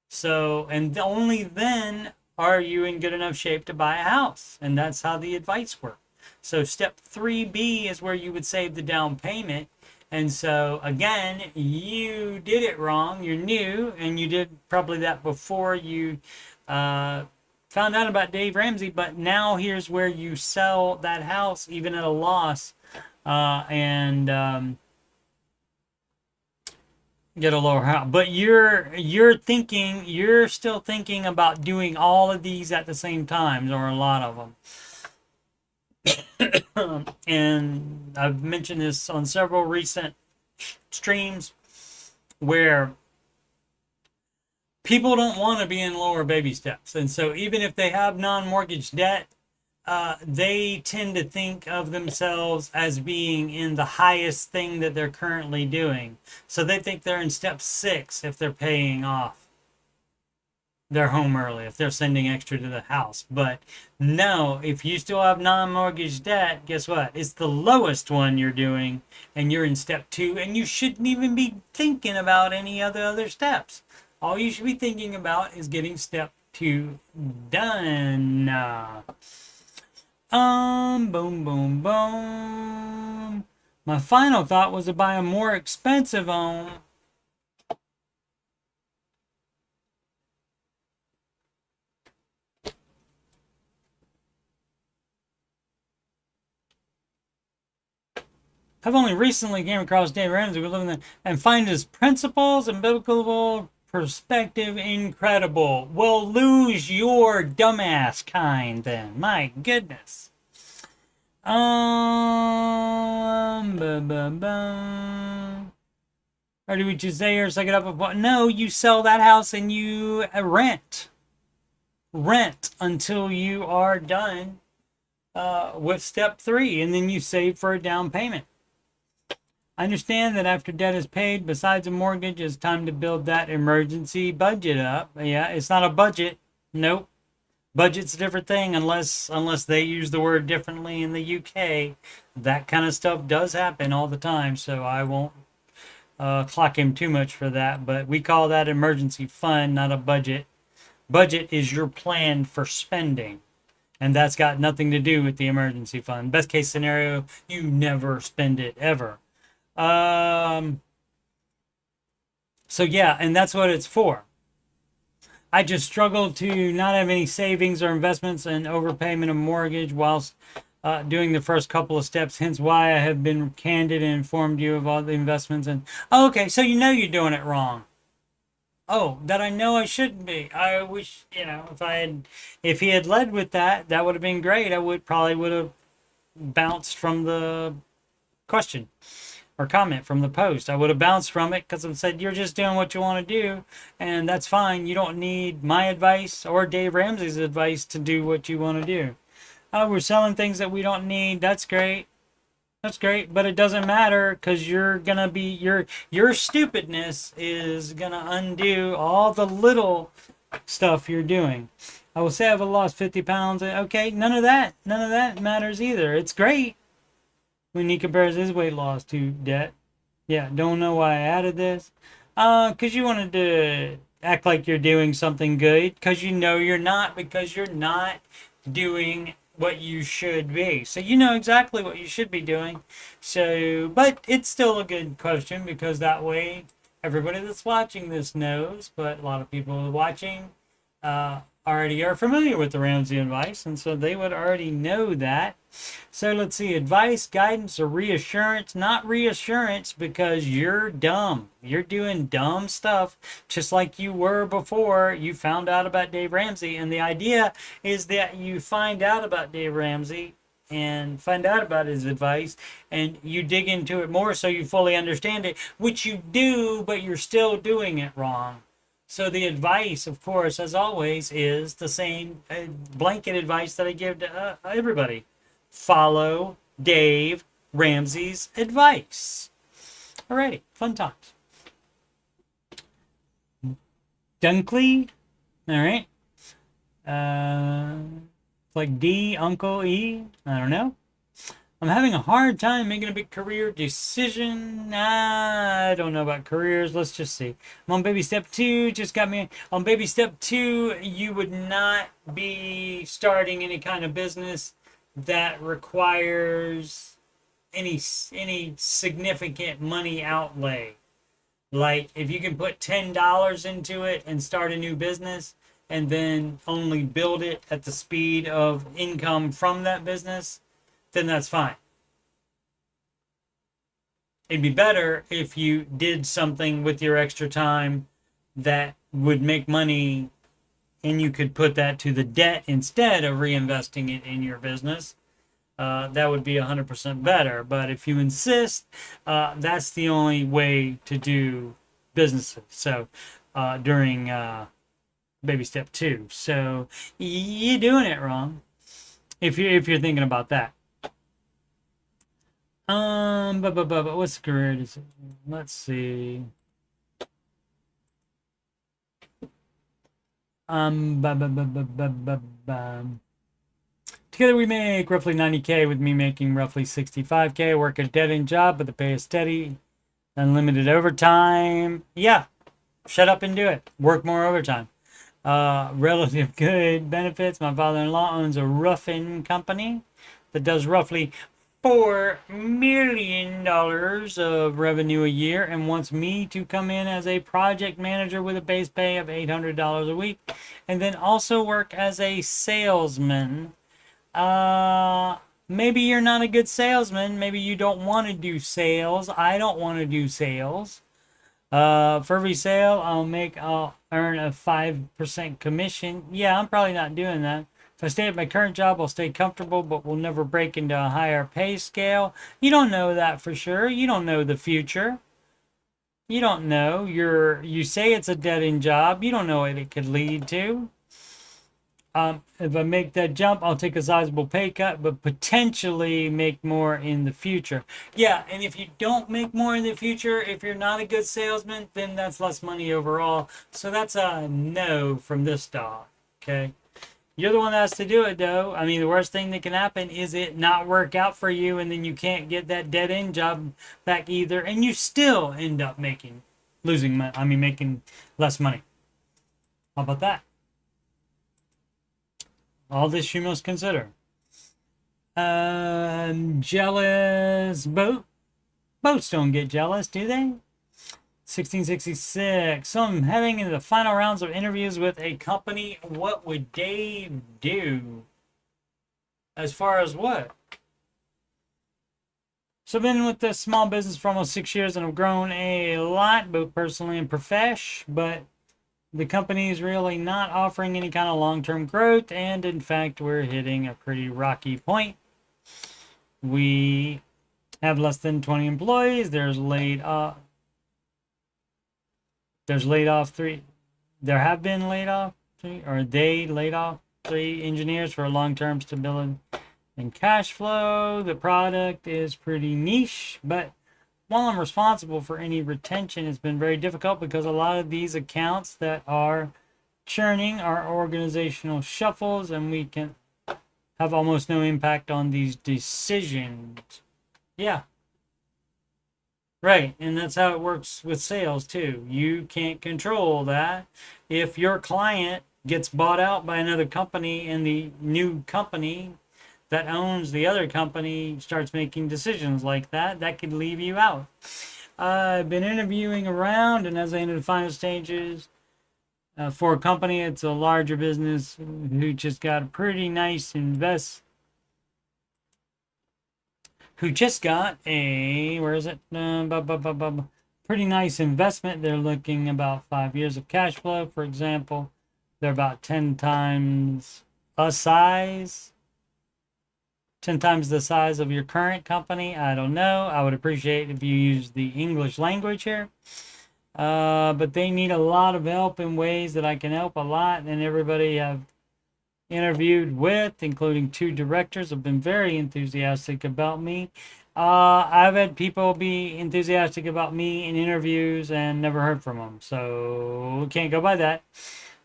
So, and only then are you in good enough shape to buy a house. And that's how the advice works. So step 3B is where you would save the down payment. And so, again, you did it wrong. You're new, and you did probably that before you found out about Dave Ramsey. But now here's where you sell that house, even at a loss, and get a lower house. But you're still thinking about doing all of these at the same time, or a lot of them. And I've mentioned this on several recent streams where people don't want to be in lower baby steps. And so even if they have non-mortgage debt, they tend to think of themselves as being in the highest thing that they're currently doing. So they think they're in step 6 if they're paying off their home early, if they're sending extra to the house. But no, if you still have non-mortgage debt, guess what? It's the lowest one you're doing, and you're in step 2, and you shouldn't even be thinking about any other steps. All you should be thinking about is getting step 2 done. Boom, boom, boom. My final thought was to buy a more expensive home. I've only recently came across Dave Ramsey. We live in the, and find his principles and biblical perspective incredible. Well, lose your dumbass kind then. My goodness. Or do we just say or suck it up? No, you sell that house and you rent. Rent until you are done with step 3, and then you save for a down payment. I understand that after debt is paid, besides a mortgage, it's time to build that emergency budget up. Yeah, it's not a budget. Nope. Budget's a different thing unless they use the word differently in the UK. That kind of stuff does happen all the time, so I won't clock him too much for that. But we call that emergency fund, not a budget. Budget is your plan for spending, and that's got nothing to do with the emergency fund. Best case scenario, you never spend it ever. So yeah, and that's what it's for. I just struggle to not have any savings or investments and overpayment of mortgage whilst doing the first couple of steps, hence why I have been candid and informed you of all the investments. And okay, so you know you're doing it wrong. Oh, that I know I shouldn't be. I wish, if he had led with that, that would have been great. I would have bounced from the question or comment from the post. I would have bounced from it because I said, you're just doing what you want to do, and that's fine. You don't need my advice or Dave Ramsey's advice to do what you want to do. We're selling things that we don't need. That's great. That's great, but it doesn't matter because you're gonna be your stupidness is gonna undo all the little stuff you're doing. I will say I've lost 50 pounds. Okay, none of that matters either. It's great when he compares his weight loss to debt. Yeah, don't know why I added this. Because you wanted to act like you're doing something good, because you know you're not, because you're not doing what you should be. So you know exactly what you should be doing. So, but it's still a good question, because that way everybody that's watching this knows, but a lot of people watching are already are familiar with the Ramsey advice, and so they would already know that. So let's see, advice, guidance, or reassurance. Not reassurance, because you're dumb. You're doing dumb stuff just like you were before you found out about Dave Ramsey. And the idea is that you find out about Dave Ramsey and find out about his advice, and you dig into it more so you fully understand it, which you do, but you're still doing it wrong. So the advice, of course, as always, is the same blanket advice that I give to everybody. Follow Dave Ramsey's advice. Alrighty, fun times. Dunkley, all right. Like D, Uncle E, I don't know. I'm having a hard time making a big career decision. I don't know about careers. Let's just see. I'm on baby step 2. Just got me on baby step 2. You would not be starting any kind of business that requires any significant money outlay. Like if you can put $10 into it and start a new business and then only build it at the speed of income from that business, then that's fine. It'd be better if you did something with your extra time that would make money and you could put that to the debt instead of reinvesting it in your business. That would be 100% better. But if you insist, that's the only way to do businesses. So during baby step 2. So you're doing it wrong if you're thinking about that. But what's the career decision? Let's see. Together we make roughly 90K, with me making roughly 65K. I work a dead-end job, but the pay is steady. Unlimited overtime. Yeah, shut up and do it. Work more overtime. Relative good benefits. My father-in-law owns a roofing company that does roughly $4 million of revenue a year and wants me to come in as a project manager with a base pay of $800 a week, and then also work as a salesman. Maybe you're not a good salesman. Maybe you don't want to do sales. I don't want to do sales. For every sale I'll earn a 5% commission. Yeah, I'm probably not doing that. If I stay at my current job, I'll stay comfortable, but we'll never break into a higher pay scale. You don't know that for sure. You don't know the future. You don't know. You say it's a dead-end job. You don't know what it could lead to. If I make that jump, I'll take a sizable pay cut, but potentially make more in the future. Yeah, and if you don't make more in the future, if you're not a good salesman, then that's less money overall. So that's a no from this dog, okay? You're the one that has to do it, though. I mean, the worst thing that can happen is it not work out for you, and then you can't get that dead-end job back either, and you still end up making less money. How about that? All this you must consider. Jealous boat. Boats don't get jealous, do they? 1666. So I'm heading into the final rounds of interviews with a company. What would Dave do? As far as what? So I've been with this small business for almost 6 years and I've grown a lot, both personally and profesh, but the company is really not offering any kind of long-term growth, and in fact we're hitting a pretty rocky point. We have less than 20 employees. There have been laid off 3 engineers for long-term stability and cash flow. The product is pretty niche, but while I'm responsible for any retention, it's been very difficult because a lot of these accounts that are churning are organizational shuffles, and we can have almost no impact on these decisions. Yeah. Right, and that's how it works with sales too. You can't control that. If your client gets bought out by another company and the new company that owns the other company starts making decisions like that, that could leave you out. I've been interviewing around, and as I enter the final stages, For a company, it's a larger business who just got a pretty nice who just got a, where is it? Pretty nice investment. They're looking about 5 years of cash flow, for example. They're about 10 times the size of your current company. I don't know. I would appreciate if you use the English language here. But they need a lot of help in ways that I can help a lot. And everybody I've interviewed with, including 2 directors, have been very enthusiastic about me. I've had people be enthusiastic about me in interviews and never heard from them. So can't go by that.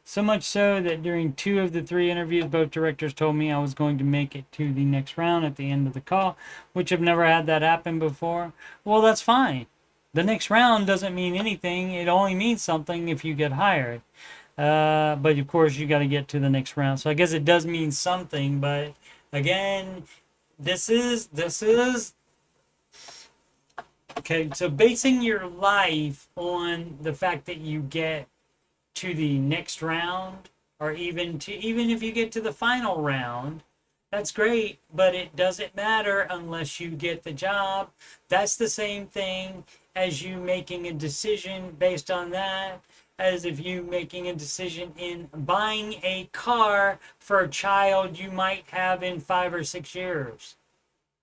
So much so that during 2 of the 3 interviews, both directors told me I was going to make it to the next round at the end of the call, which I've never had that happen before. Well, that's fine. The next round doesn't mean anything. It only means something if you get hired. But of course, you got to get to the next round. So I guess it does mean something. But again, this is okay. So basing your life on the fact that you get to the next round, or even if you get to the final round, that's great, but it doesn't matter unless you get the job. That's the same thing as you making a decision based on that, as if you making a decision in buying a car for a child you might have in 5 or 6 years,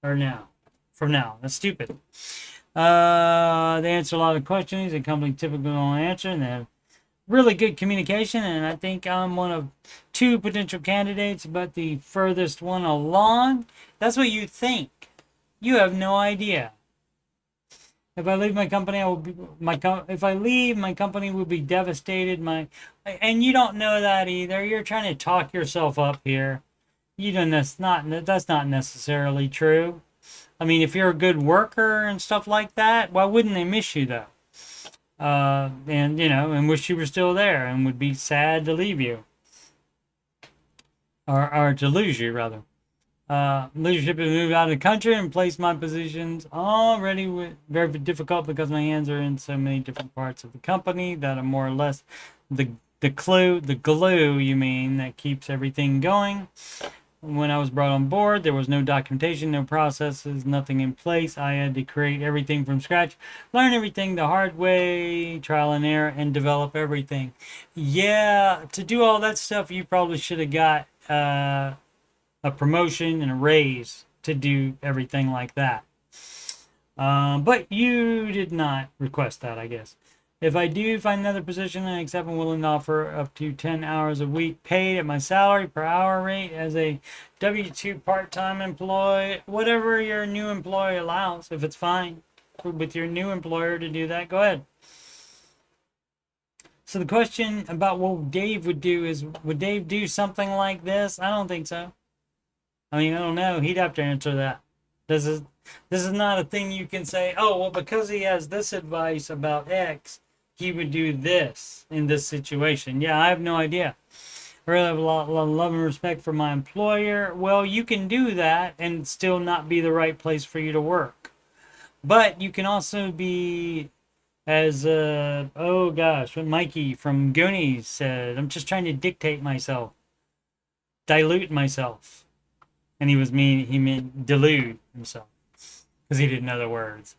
or from now. That's stupid. They answer a lot of questions. The company typically don't answer, and they have really good communication, and I think I'm one of 2 potential candidates, but the furthest one along. That's what you think. You have no idea. If I leave my company, if I leave, my company will be devastated. And you don't know that either. You're trying to talk yourself up here. That's not necessarily true. I mean, if you're a good worker and stuff like that, why wouldn't they miss you though? And wish you were still there and would be sad to leave you. Or to lose you, rather. Leadership has moved out of the country and placed my positions already very difficult because my hands are in so many different parts of the company that are more or less the glue, you mean, that keeps everything going. When I was brought on board, there was no documentation, no processes, nothing in place. I had to create everything from scratch, learn everything the hard way, trial and error, and develop everything. Yeah, to do all that stuff, you probably should have got a promotion and a raise to do everything like that. But you did not request that, I guess. If I do find another position, I accept and willing to offer up to 10 hours a week paid at my salary per hour rate as a W-2 part-time employee, whatever your new employer allows. If it's fine with your new employer to do that, go ahead. So the question about what Dave would do is, would Dave do something like this? I don't think so. I mean, I don't know. He'd have to answer that. This is not a thing you can say, oh, well, because he has this advice about X, he would do this in this situation. Yeah, I have no idea. I really have a lot of love and respect for my employer. Well, you can do that and still not be the right place for you to work. But you can also be, as, what Mikey from Goonies said, I'm just trying to dictate myself, dilute myself. And he meant delude himself, because he didn't know the words.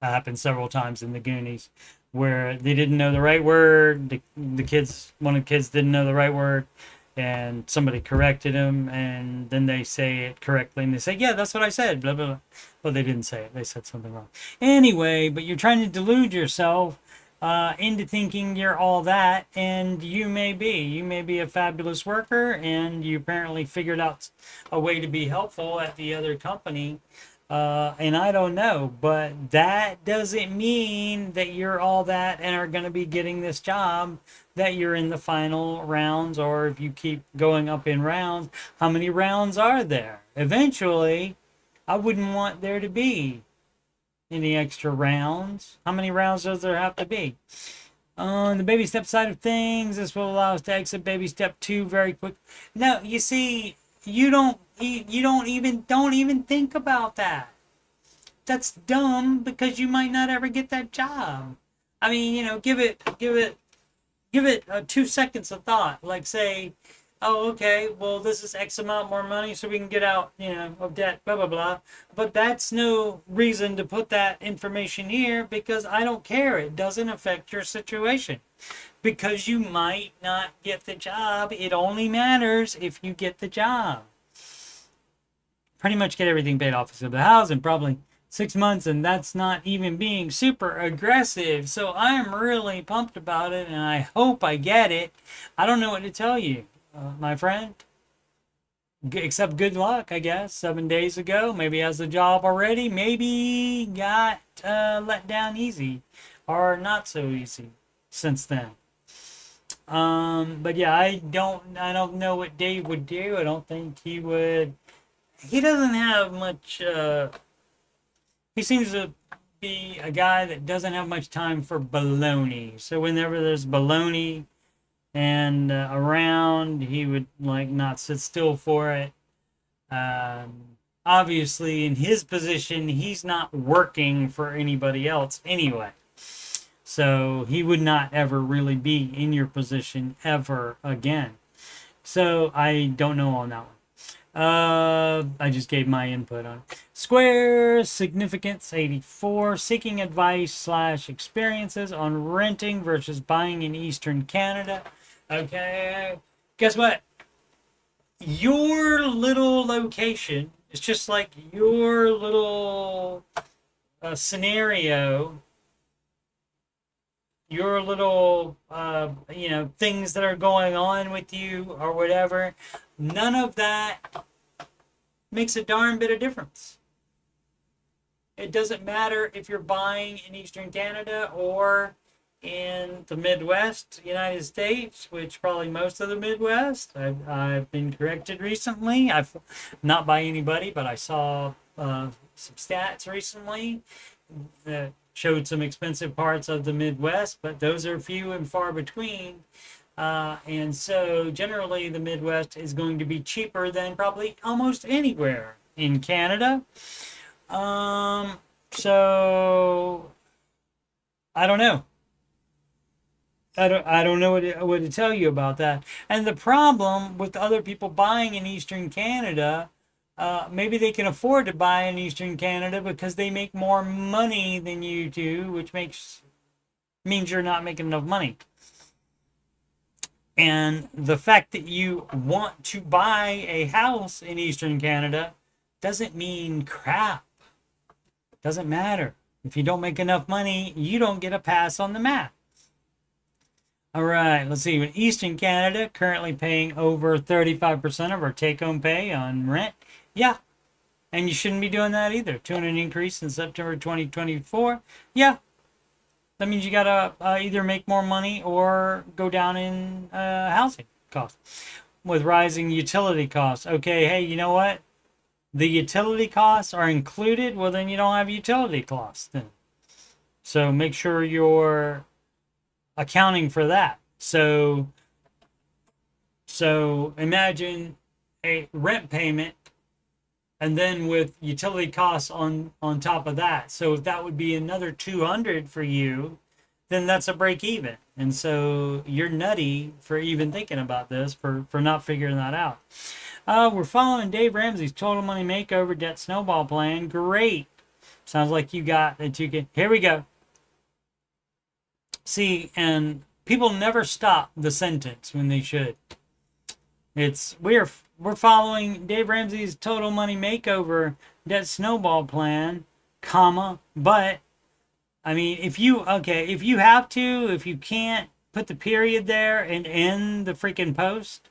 That happened several times in the Goonies, where they didn't know the right word. One of the kids didn't know the right word, and somebody corrected him, and then they say it correctly, and they say, yeah, that's what I said, blah, blah, blah. Well, they didn't say it. They said something wrong. Anyway, but you're trying to delude yourself into thinking you're all that, and you may be a fabulous worker, and you apparently figured out a way to be helpful at the other company, and I don't know, but that doesn't mean that you're all that and are going to be getting this job, that you're in the final rounds, or if you keep going up in rounds. How many rounds are there? Eventually, I wouldn't want there to be any extra rounds. How many rounds does there have to be? On the baby step side of things, this will allow us to exit baby step 2 very quick. No, you see, you don't even think about that. That's dumb, because you might not ever get that job. I mean, give it give it 2 seconds of thought. Like say, oh, okay, well, this is X amount more money so we can get out, of debt, blah, blah, blah. But that's no reason to put that information here because I don't care. It doesn't affect your situation. Because you might not get the job. It only matters if you get the job. Pretty much get everything paid off of the house in probably 6 months, and that's not even being super aggressive. So I'm really pumped about it, and I hope I get it. I don't know what to tell you, my friend. Except good luck, I guess. 7 days ago, maybe has a job already. Maybe got let down easy, or not so easy since then. But yeah, I don't know what Dave would do. I don't think he would. He doesn't have much. He seems to be a guy that doesn't have much time for baloney. So whenever there's baloney and around, he would like not sit still for it. Obviously, in his position, he's not working for anybody else anyway. So he would not ever really be in your position ever again. So I don't know on that one. I just gave my input on it. Square Significance 84, seeking advice / experiences on renting versus buying in Eastern Canada. Okay, guess what? Your little location is just like your little scenario, your little, things that are going on with you or whatever. None of that makes a darn bit of difference. It doesn't matter if you're buying in Eastern Canada or in the Midwest United States, which probably most of the Midwest. I've been corrected recently. Not by anybody, but I saw some stats recently that showed some expensive parts of the Midwest, but those are few and far between. And so generally the Midwest is going to be cheaper than probably almost anywhere in Canada. So I don't know. I don't know what to tell you about that. And the problem with other people buying in Eastern Canada, maybe they can afford to buy in Eastern Canada because they make more money than you do, which means you're not making enough money. And the fact that you want to buy a house in Eastern Canada doesn't mean crap. Doesn't matter. If you don't make enough money, you don't get a pass on the map. All right, let's see. In Eastern Canada, currently paying over 35% of our take-home pay on rent. Yeah, and you shouldn't be doing that either. 200 increase in September 2024. Yeah, that means you gotta either make more money or go down in housing costs. With rising utility costs. Okay, hey, you know what? The utility costs are included. Well, then you don't have utility costs then. So make sure you're accounting for that. So imagine a rent payment and then with utility costs on top of that. So if that would be another 200 for you, then that's a break even. And so you're nutty for even thinking about this, for not figuring that out. We're following Dave Ramsey's Total Money Makeover Debt Snowball Plan. Great. Sounds like you got the 2K. Here we go. See, and people never stop the sentence when they should. We're following Dave Ramsey's Total Money Makeover Debt Snowball Plan, comma, but I mean, if you have to, if you can't put the period there and end the freaking post,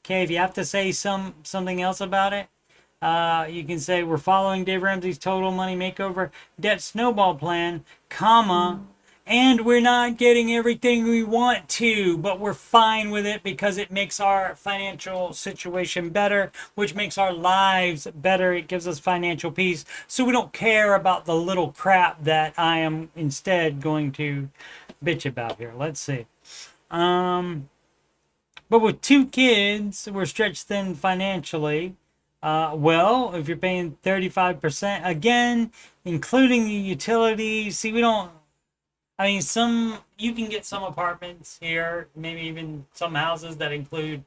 okay, if you have to say something else about it, you can say we're following Dave Ramsey's Total Money Makeover Debt Snowball Plan, comma, and we're not getting everything we want to, but we're fine with it because it makes our financial situation better, which makes our lives better. It gives us financial peace. So we don't care about the little crap that I am instead going to bitch about here. Let's see. But with 2 kids, we're stretched thin financially. Well, if you're paying 35%, again, including the utilities, see, we don't I mean, you can get some apartments here, maybe even some houses that include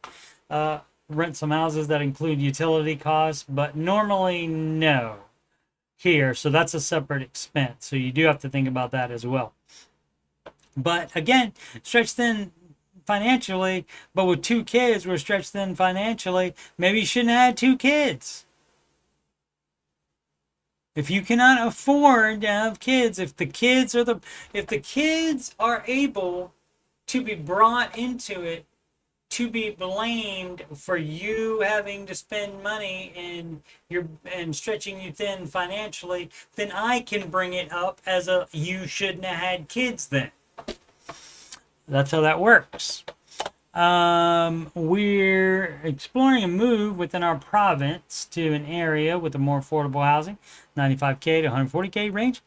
rent some houses that include utility costs, but normally no here. So that's a separate expense. So you do have to think about that as well. But again, stretched thin financially, but with 2 kids, we're stretched thin financially. Maybe you shouldn't have had 2 kids. If you cannot afford to have kids, if the kids are able to be brought into it, to be blamed for you having to spend money and stretching you thin financially, then I can bring it up as a you shouldn't have had kids then. That's how that works. We're exploring a move within our province to an area with a more affordable housing, 95K to 140K range,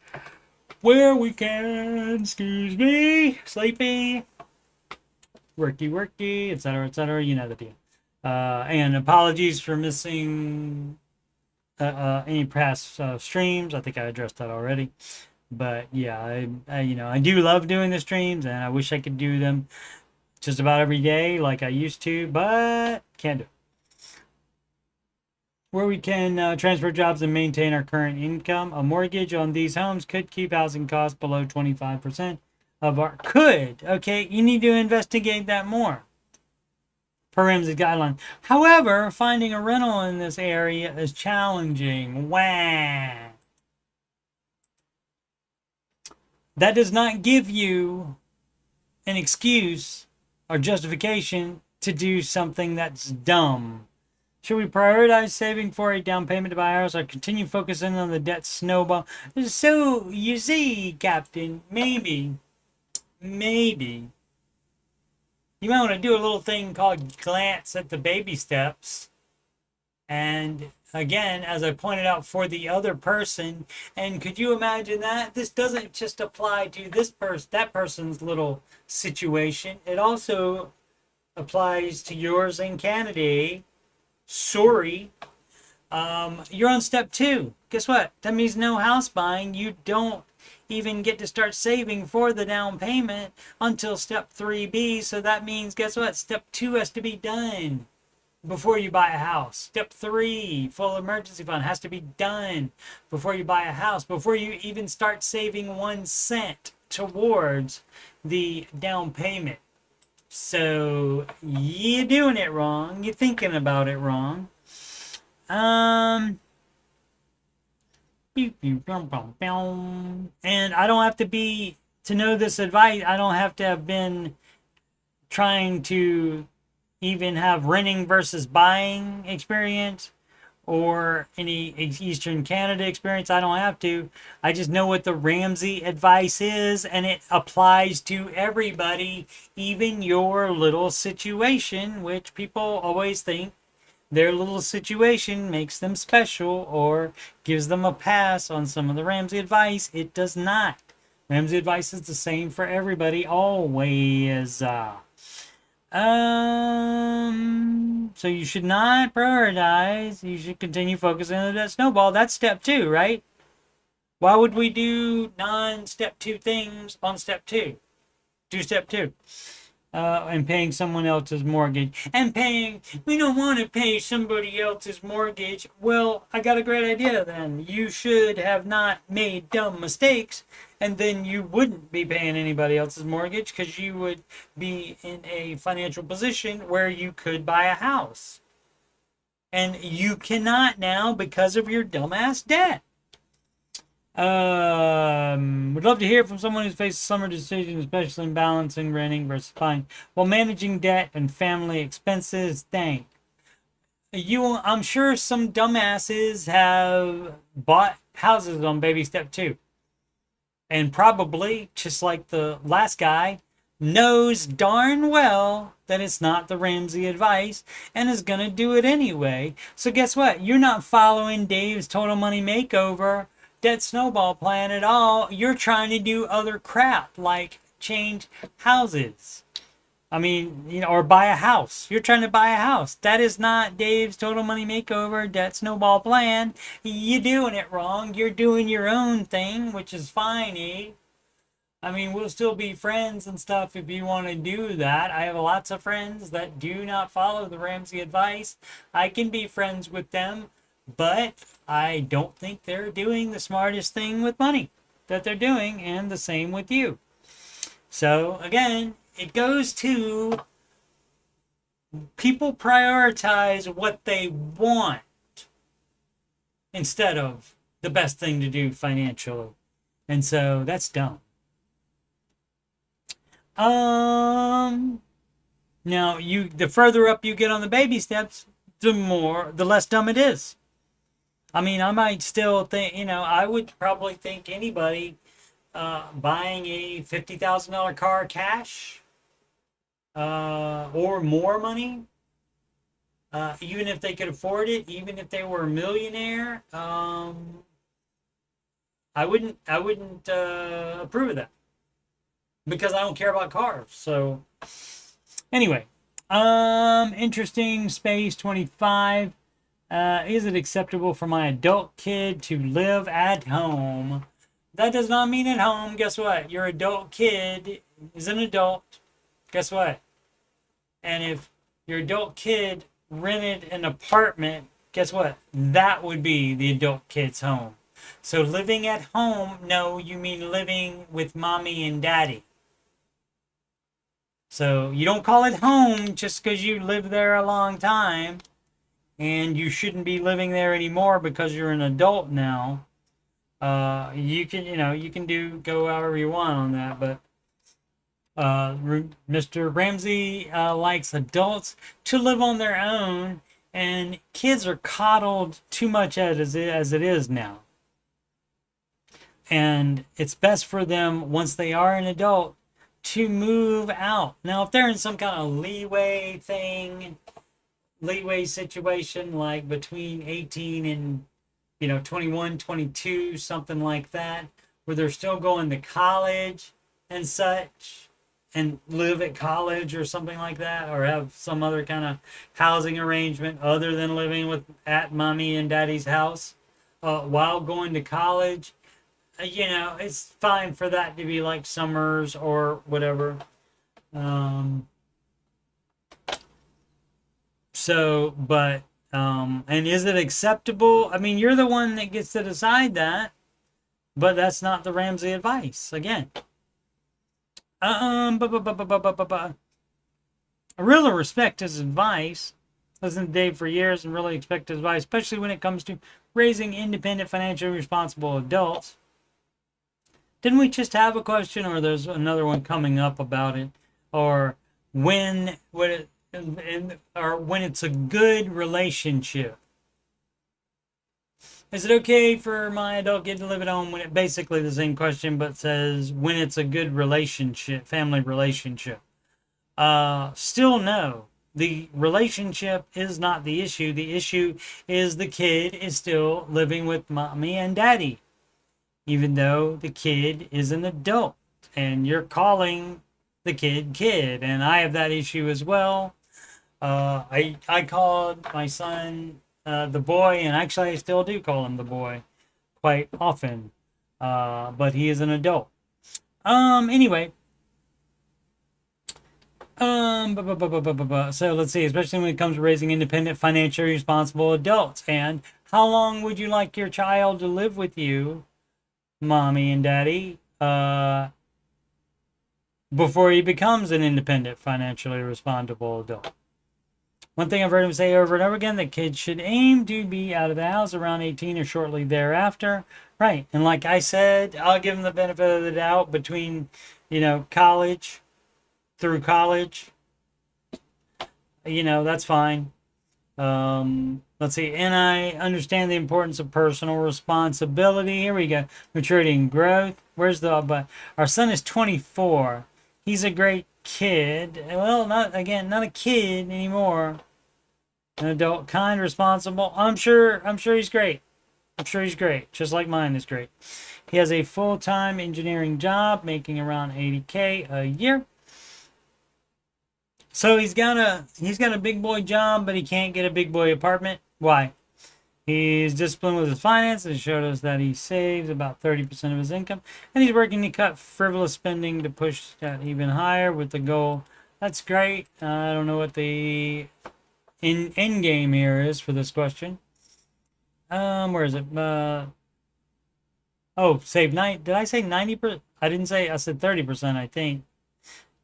where we can, excuse me, sleepy, worky, etc., you know the deal. And apologies for missing any past streams. I think I addressed that already. But yeah, I do love doing the streams, and I wish I could do them just about every day like I used to, but can't do it. Where we can transfer jobs and maintain our current income, a mortgage on these homes could keep housing costs below 25% of our... Could. Okay, you need to investigate that more. Per Ramsey guideline. However, finding a rental in this area is challenging. Wah. That does not give you an excuse or justification to do something that's dumb. Should we prioritize saving for a down payment to buy a house or continue focusing on the debt snowball? So, you see, Captain, maybe, you might want to do a little thing called glance at the baby steps. And again, as I pointed out for the other person, and could you imagine that? This doesn't just apply to that person's little situation. It also applies to yours in Canada. Sorry. You're on step 2. Guess what? That means no house buying. You don't even get to start saving for the down payment until step 3B. So that means, guess what? Step 2 has to be done before you buy a house. Step 3, full emergency fund, has to be done before you buy a house, before you even start saving 1 cent towards the down payment. So you're doing it wrong. You're thinking about it wrong. And I don't have to know this advice. I don't have to have been trying to even have renting versus buying experience or any Eastern Canada experience. I don't have to. I just know what the Ramsey advice is, and it applies to everybody, even your little situation, which people always think their little situation makes them special or gives them a pass on some of the Ramsey advice. It does not. Ramsey advice is the same for everybody always. So you should not prioritize. You should continue focusing on that snowball. That's step 2, right? Why would we do non-step 2 things on step 2? Do step 2. And paying someone else's mortgage. We don't want to pay somebody else's mortgage. Well, I got a great idea then. You should have not made dumb mistakes, and then you wouldn't be paying anybody else's mortgage because you would be in a financial position where you could buy a house. And you cannot now because of your dumbass debt. Would love to hear from someone who's faced summer decisions, especially in balancing renting versus buying while managing debt and family expenses. Thank you. I'm sure some dumbasses have bought houses on baby step 2, and probably, just like the last guy, knows darn well that it's not the Ramsey advice and is gonna do it anyway. So guess what? You're not following Dave's Total Money Makeover debt snowball plan at all. You're trying to do other crap like change houses. Or buy a house. You're trying to buy a house. That is not Dave's Total Money Makeover debt snowball plan. You're doing it wrong. You're doing your own thing, which is fine, I mean, we'll still be friends and stuff if you want to do that. I have lots of friends that do not follow the Ramsey advice. I can be friends with them, but I don't think they're doing the smartest thing with money that they're doing, and the same with you. So again, it goes to people prioritize what they want instead of the best thing to do financially. And so that's dumb. Now the further up you get on the baby steps, the less dumb it is. I mean, I might still think, I would probably think anybody buying a $50,000 car cash or more money, even if they could afford it, even if they were a millionaire, I wouldn't approve of that because I don't care about cars. So anyway, interesting space 25. Is it acceptable for my adult kid to live at home? That does not mean at home. Guess what? Your adult kid is an adult. Guess what? And if your adult kid rented an apartment, guess what? That would be the adult kid's home. So living at home, no, you mean living with mommy and daddy. So you don't call it home just because you lived there a long time, and you shouldn't be living there anymore because you're an adult now. You can go however you want on that, but Mr. Ramsey likes adults to live on their own, and kids are coddled too much as it is now. And it's best for them, once they are an adult, to move out. Now, if they're in some kind of leeway situation, like between 18 and 21, 22, something like that, where they're still going to college and such, and live at college or something like that, or have some other kind of housing arrangement other than living at mommy and daddy's house while going to college, it's fine for that to be like summers or whatever. And is it acceptable? I mean, you're the one that gets to decide that, but that's not the Ramsey advice. Again, I really respect his advice. Listened to Dave for years and really expect his advice, especially when it comes to raising independent, financially responsible adults. Didn't we just have a question, or there's another one coming up about it, or when it's a good relationship? Is it okay for my adult kid to live at home when it basically the same question, but says when it's a good relationship, family relationship? Still no. The relationship is not the issue. The issue is the kid is still living with mommy and daddy, even though the kid is an adult, and you're calling the kid. And I have that issue as well. I called my son the boy, and actually I still do call him the boy quite often, but he is an adult. Anyway, so let's see, especially when it comes to raising independent, financially responsible adults. And how long would you like your child to live with you, mommy and daddy, before he becomes an independent, financially responsible adult? One thing I've heard him say over and over again, that kids should aim to be out of the house around 18 or shortly thereafter. Right. And like I said, I'll give him the benefit of the doubt between, college, through college. That's fine. Let's see. And I understand the importance of personal responsibility. Here we go. Maturity and growth. But our son is 24. He's a great kid. Well, not a kid anymore. An adult, kind, responsible. I'm sure he's great. I'm sure he's great. Just like mine is great. He has a full-time engineering job, making around $80K a year. So he's got a big boy job, but he can't get a big boy apartment. Why? He's disciplined with his finances and showed us that he saves about 30% of his income. And he's working to cut frivolous spending to push that even higher with the goal. That's great. I don't know what the end game here is for this question. Where is it? Save 9. Did I say 90%? I didn't say, I said 30%, I think.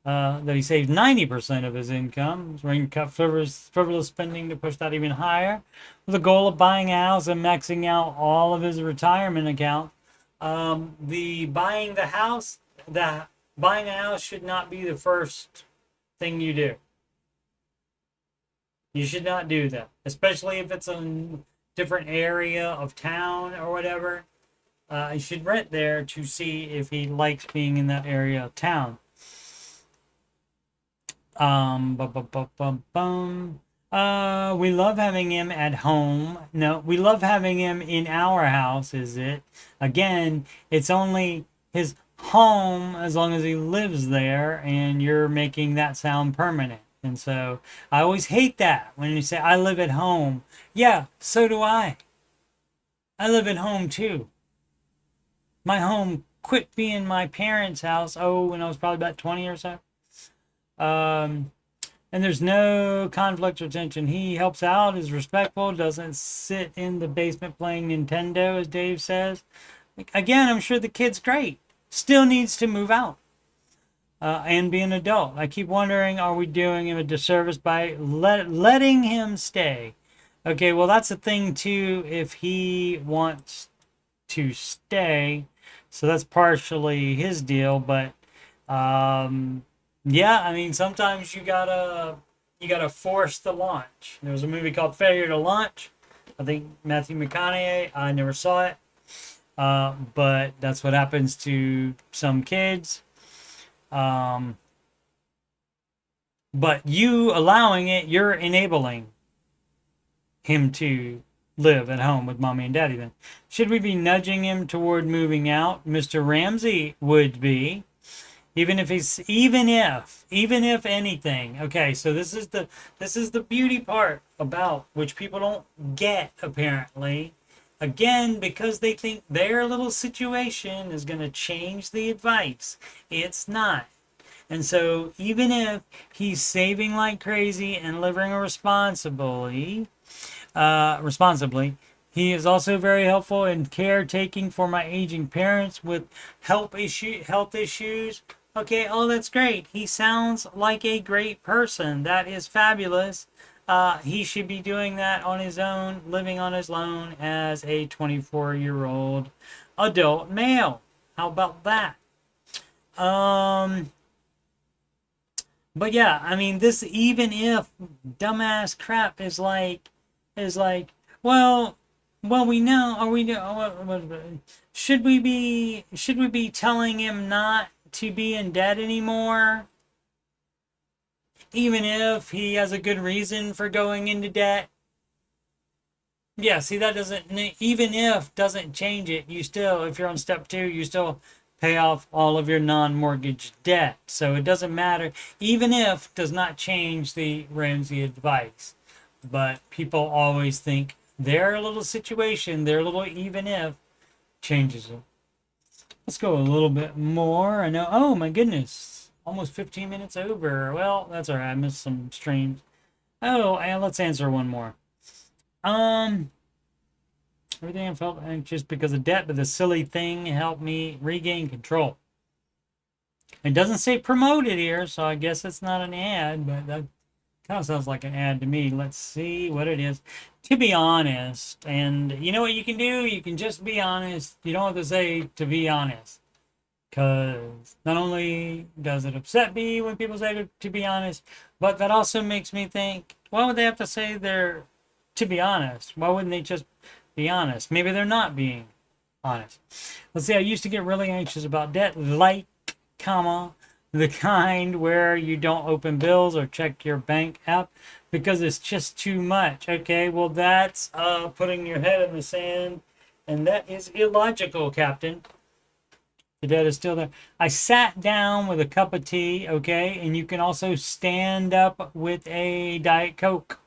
That he saved 90% of his income. He's going to cut frivolous spending to push that even higher, with the goal of buying a house and maxing out all of his retirement account. The buying a house should not be the first thing you do. You should not do that, especially if it's a different area of town or whatever. You should rent there to see if he likes being in that area of town. We love having him at home. No, we love having him in our house, is it? Again, it's only his home as long as he lives there, and you're making that sound permanent. And so I always hate that when you say, I live at home. Yeah, so do I. I live at home too. My home quit being my parents' house, when I was probably about 20 or so. And there's no conflict or tension. He helps out, is respectful, doesn't sit in the basement playing Nintendo, as Dave says. Again, I'm sure the kid's great. Still needs to move out and be an adult. I keep wondering, are we doing him a disservice by letting him stay? Okay, well, that's the thing, too, if he wants to stay. So that's partially his deal, but... yeah, I mean, sometimes you gotta force the launch. There was a movie called Failure to Launch. I think Matthew McConaughey. I never saw it, but that's what happens to some kids. But you allowing it, you're enabling him to live at home with mommy and daddy. Then, should we be nudging him toward moving out? Mr. Ramsey would be. Even if anything. Okay, so this is the beauty part about which people don't get, apparently. Again, because they think their little situation is going to change the advice. It's not. And so even if he's saving like crazy and living responsibly, he is also very helpful in caretaking for my aging parents with health issues. Okay, that's great. He sounds like a great person. That is fabulous. He should be doing that on his own, living on his own as a 24-year-old adult male. How about that? But yeah, I mean, this even if dumbass crap is like, well, we know, or we know, should we be telling him not to be in debt anymore, even if he has a good reason for going into debt? Yeah, see, that doesn't, even if doesn't change it. You still, if you're on step 2, you still pay off all of your non-mortgage debt. So it doesn't matter. Even if does not change the Ramsey advice. But people always think their little situation, their little even if changes it. Let's go a little bit more. I know. Oh my goodness, almost 15 minutes over. Well, that's all right. I missed some streams. Oh, and let's answer one more. Everything I felt anxious because of debt, but the silly thing helped me regain control. It doesn't say promoted here, so I guess it's not an ad, but that kind of sounds like an ad to me. Let's see what it is. To be honest, and you know what you can do? You can just be honest. You don't have to say to be honest. Because not only does it upset me when people say to be honest, but that also makes me think, why would they have to say they're to be honest? Why wouldn't they just be honest? Maybe they're not being honest. Let's see, I used to get really anxious about debt, like, the kind where you don't open bills or check your bank app because it's just too much. Okay, well, that's putting your head in the sand, and that is illogical, Captain. The debt is still there. I sat down with a cup of tea, okay, and you can also stand up with a Diet Coke.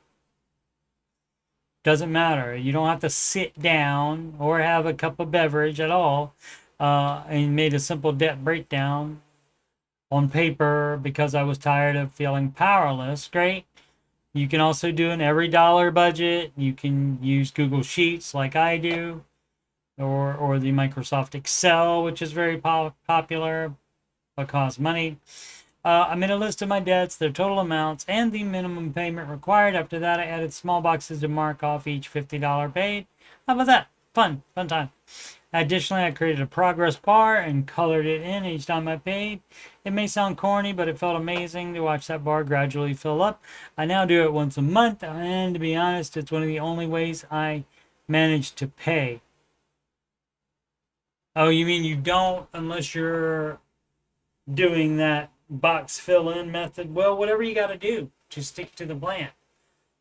Doesn't matter. You don't have to sit down or have a cup of beverage at all. And made a simple debt breakdown on paper because I was tired of feeling powerless. Great. You can also do an every dollar budget. You can use Google Sheets like I do, or the Microsoft Excel, which is very popular, but costs money. I made a list of my debts, their total amounts, and the minimum payment required. After that, I added small boxes to mark off each $50 paid. How about that? Fun time. Additionally, I created a progress bar and colored it in each time I paid. It may sound corny, but it felt amazing to watch that bar gradually fill up. I now do it once a month, and to be honest, it's one of the only ways I manage to pay. Oh, you mean you don't unless you're doing that box fill in method? Well, whatever you got to do to stick to the plan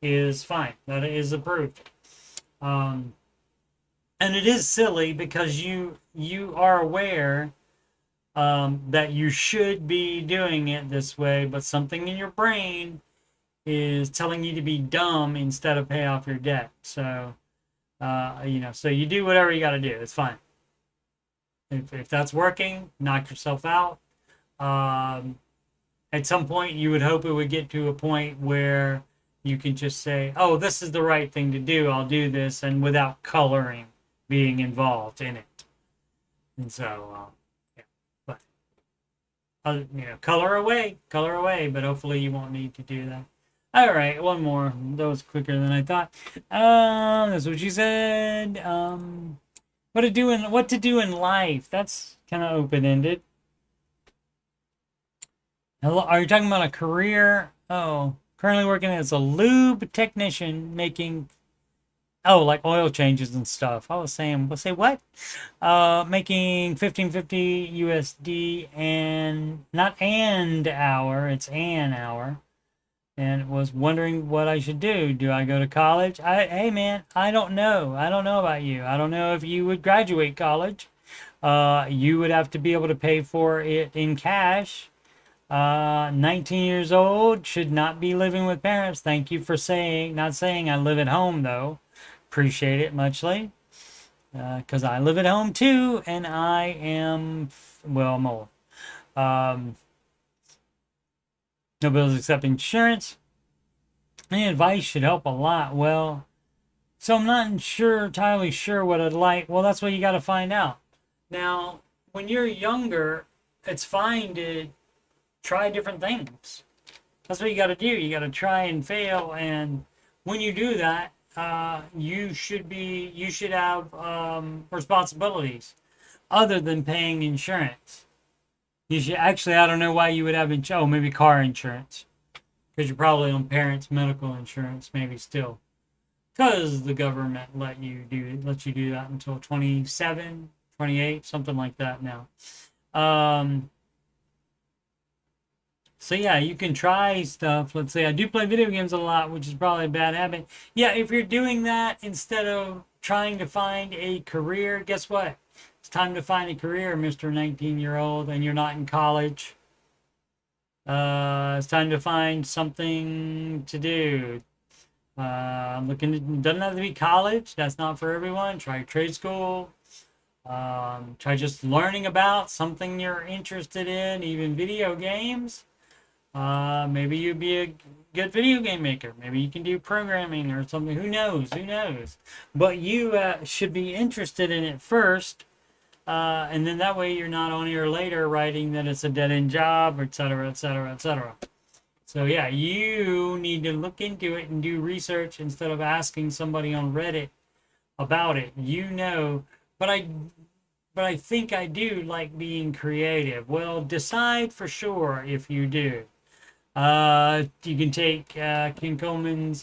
is fine. That is approved. And it is silly because you are aware that you should be doing it this way, but something in your brain is telling you to be dumb instead of pay off your debt. So, so you do whatever you got to do. It's fine. If that's working, knock yourself out. At some point, you would hope it would get to a point where you can just say, oh, this is the right thing to do. I'll do this, and without coloring being involved in it. And so, yeah, but, color away, but hopefully you won't need to do that. All right, one more. That was quicker than I thought. That's what she said. What to do in life? That's kind of open-ended. Hello, are you talking about a career? Oh, currently working as a lube technician, making like oil changes and stuff. I was saying, say what? Making 1550 USD and not and hour, it's an hour. And was wondering what I should do. Do I go to college? Hey man, I don't know. I don't know about you. I don't know if you would graduate college. You would have to be able to pay for it in cash. 19 years old, should not be living with parents. Thank you for not saying I live at home though. Appreciate it muchly. Because I live at home too, and I am, I'm old. No bills except insurance. Any advice should help a lot. Well, so I'm not entirely sure what I'd like. Well, that's what you got to find out. Now, when you're younger, it's fine to try different things. That's what you got to do. You got to try and fail. And when you do that, you should have responsibilities other than paying insurance. You should actually, I don't know why you would have maybe car insurance, because you're probably on parents' medical insurance, maybe still, because the government lets you do that until 27, 28, something like that now. So yeah, you can try stuff. Let's say I do play video games a lot, which is probably a bad habit. Yeah, if you're doing that instead of trying to find a career, guess what? It's time to find a career, Mr. 19-year-old, and you're not in college. It's time to find something to do. Doesn't have to be college. That's not for everyone. Try trade school. Try just learning about something you're interested in, even video games. Maybe you'd be a good video game maker. Maybe you can do programming or something. Who knows? But you should be interested in it first. And then that way you're not on here later writing that it's a dead-end job, etc., etc., etc. So yeah, you need to look into it and do research instead of asking somebody on Reddit about it. But I think I do like being creative. Well, decide for sure if you do. You can take King Coleman's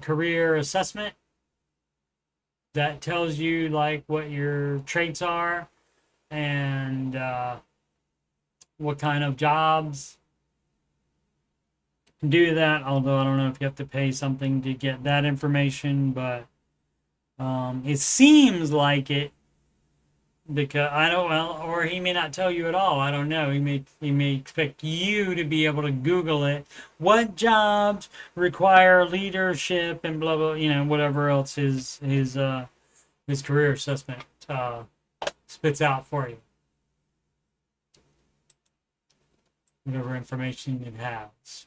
career assessment. That tells you like what your traits are and what kind of jobs do that. Although I don't know if you have to pay something to get that information, but it seems like it because I don't, well, or he may not tell you at all. I don't know. He may expect you to be able to Google it. What jobs require leadership and blah blah, whatever else his career assessment spits out for you. Whatever information it has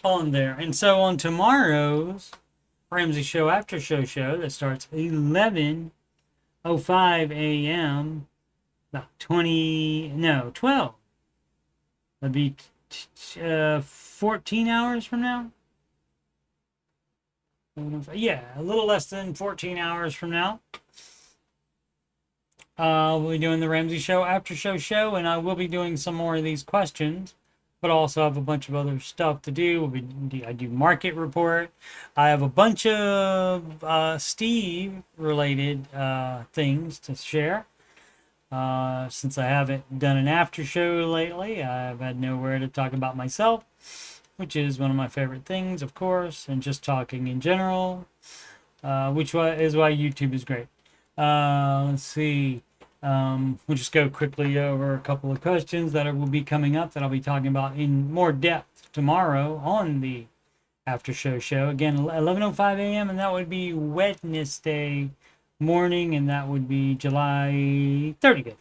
on there. And so on tomorrow's Ramsey Show After Show that starts 11:05 a.m. about 12. That'd be 14 hours from now. Yeah, a little less than 14 hours from now. We'll be doing the Ramsey Show After Show, and I will be doing some more of these questions, but also have a bunch of other stuff to do. I do market report. I have a bunch of Steve-related things to share. Since I haven't done an after show lately, I've had nowhere to talk about myself, which is one of my favorite things, of course, and just talking in general, which is why YouTube is great. Let's see. We'll just go quickly over a couple of questions that will be coming up that I'll be talking about in more depth tomorrow on the after show. Again, 11:05 a.m. and that would be Wednesday morning, and that would be July 30th.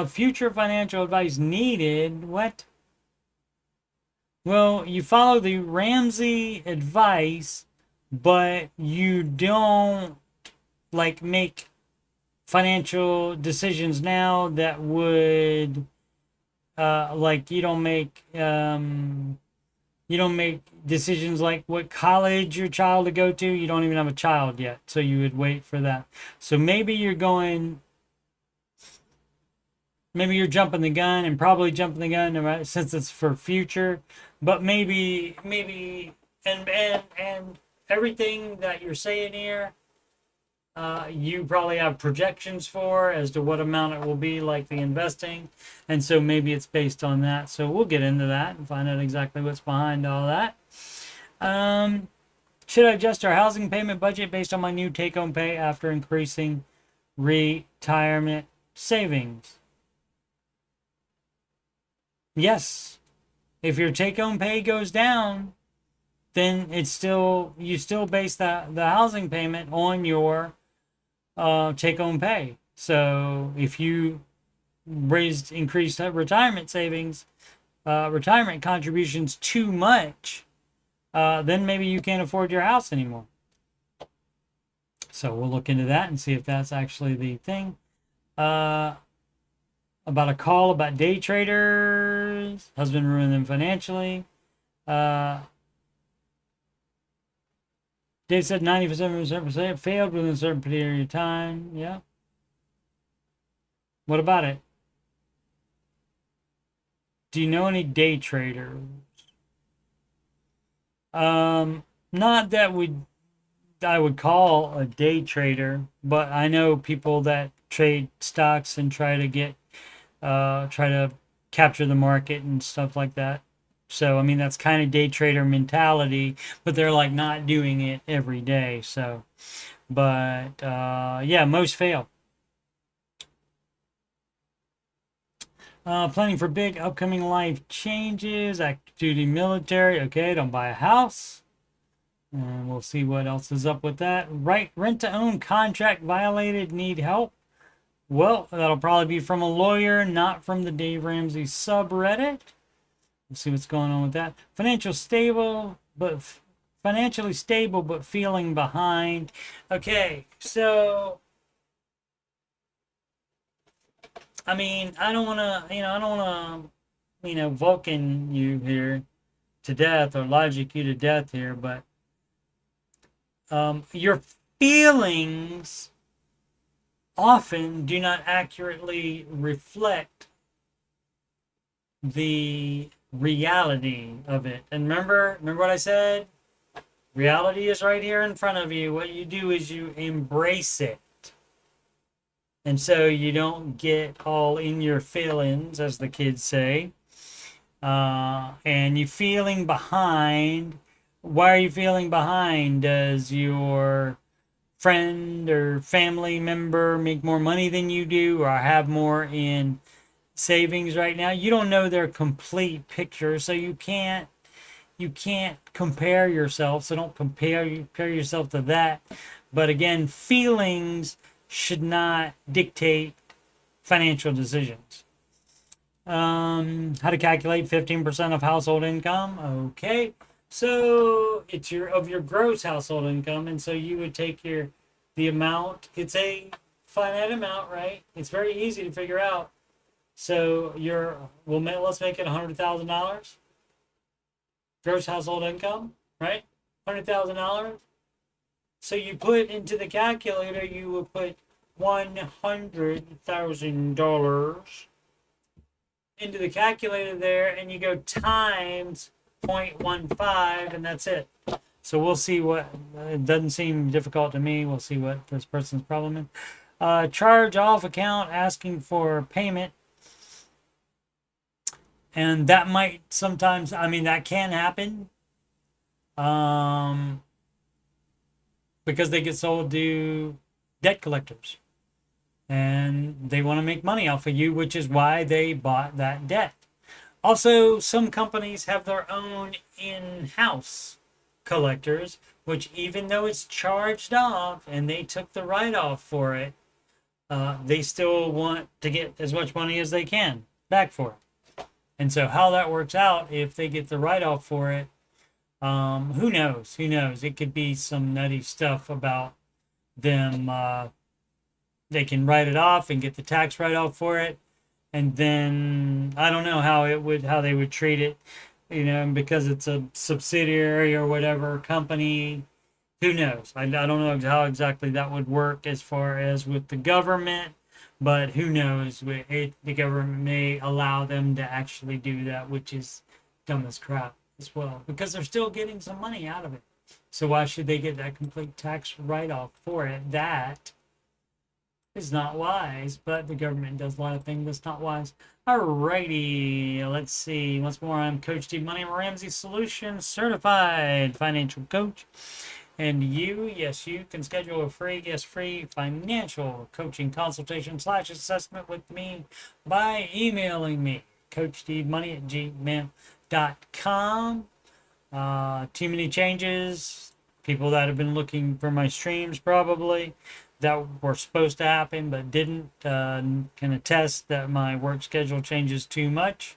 Future financial advice needed. What? Well, you follow the Ramsey advice, but you don't make financial decisions now that would you don't make decisions like what college your child to go to. You don't even have a child yet, so you would wait for that. So maybe you're jumping the gun, and probably jumping the gun, right, since it's for future. But maybe and everything that you're saying here, you probably have projections for as to what amount it will be, like the investing, and so maybe it's based on that. So we'll get into that and find out exactly what's behind all that. Should I adjust our housing payment budget based on my new take-home pay after increasing retirement savings? Yes. If your take-home pay goes down, then you still base the housing payment on your take-home pay. So if you increased retirement savings, retirement contributions too much, then maybe you can't afford your house anymore. So we'll look into that and see if that's actually the thing. About a call about day traders. Husband ruined them financially. Dave said 97% failed within a certain period of time. Yeah. What about it? Do you know any day traders? Not that I would call a day trader, but I know people that trade stocks and try to capture the market and stuff like that. So, I mean, that's kind of day trader mentality, but they're not doing it every day. So, but yeah, most fail. Planning for big upcoming life changes, active duty military. Okay, don't buy a house. And we'll see what else is up with that. Right, rent to own contract violated, need help. Well, that'll probably be from a lawyer, not from the Dave Ramsey subreddit. We'll see what's going on with that. Financially stable, but feeling behind. Okay, so I mean, I don't want to, Vulcan you here to death or logic you to death here, but your feelings often do not accurately reflect the reality of it. And remember what I said? Reality is right here in front of you. What you do is you embrace it. And so you don't get all in your feelings, as the kids say. And you feeling behind. Why are you feeling behind? Does your friend or family member make more money than you do or have more in savings right now. You don't know their complete picture, so you can't compare yourself. So don't compare yourself to that. But again, feelings should not dictate financial decisions. How to calculate 15% of household income? Okay, so it's your gross household income, and so you would take the amount. It's a finite amount, right? It's very easy to figure out. So let's make it $100,000 gross household income, right? $100,000. So you put into the calculator, you will put $100,000 into the calculator there, and you go times 0.15, and that's it. So we'll see what, it doesn't seem difficult to me. We'll see what this person's problem is. Charge off account asking for payment. And that might sometimes, that can happen. Because they get sold to debt collectors. And they want to make money off of you, which is why they bought that debt. Also, some companies have their own in-house collectors, which even though it's charged off and they took the write-off for it, they still want to get as much money as they can back for it. And so how that works out, if they get the write-off for it, who knows? It could be some nutty stuff about them. They can write it off and get the tax write-off for it, and then I don't know how they would treat it, because it's a subsidiary or whatever company. Who knows? I don't know how exactly that would work as far as with the government, but who knows? The government may allow them to actually do that, which is dumb as crap as well, because they're still getting some money out of it. So why should they get that complete tax write-off for it? That is not wise, but the government does a lot of things that's not wise. Alrighty, let's see. Once more, I'm Coach Steve Money. I'm a Ramsey Solutions certified financial coach. And yes, you can schedule a free financial coaching consultation / assessment with me by emailing me, coachstevemoney@gmail.com. Too many changes. People that have been looking for my streams probably that were supposed to happen but didn't can attest that my work schedule changes too much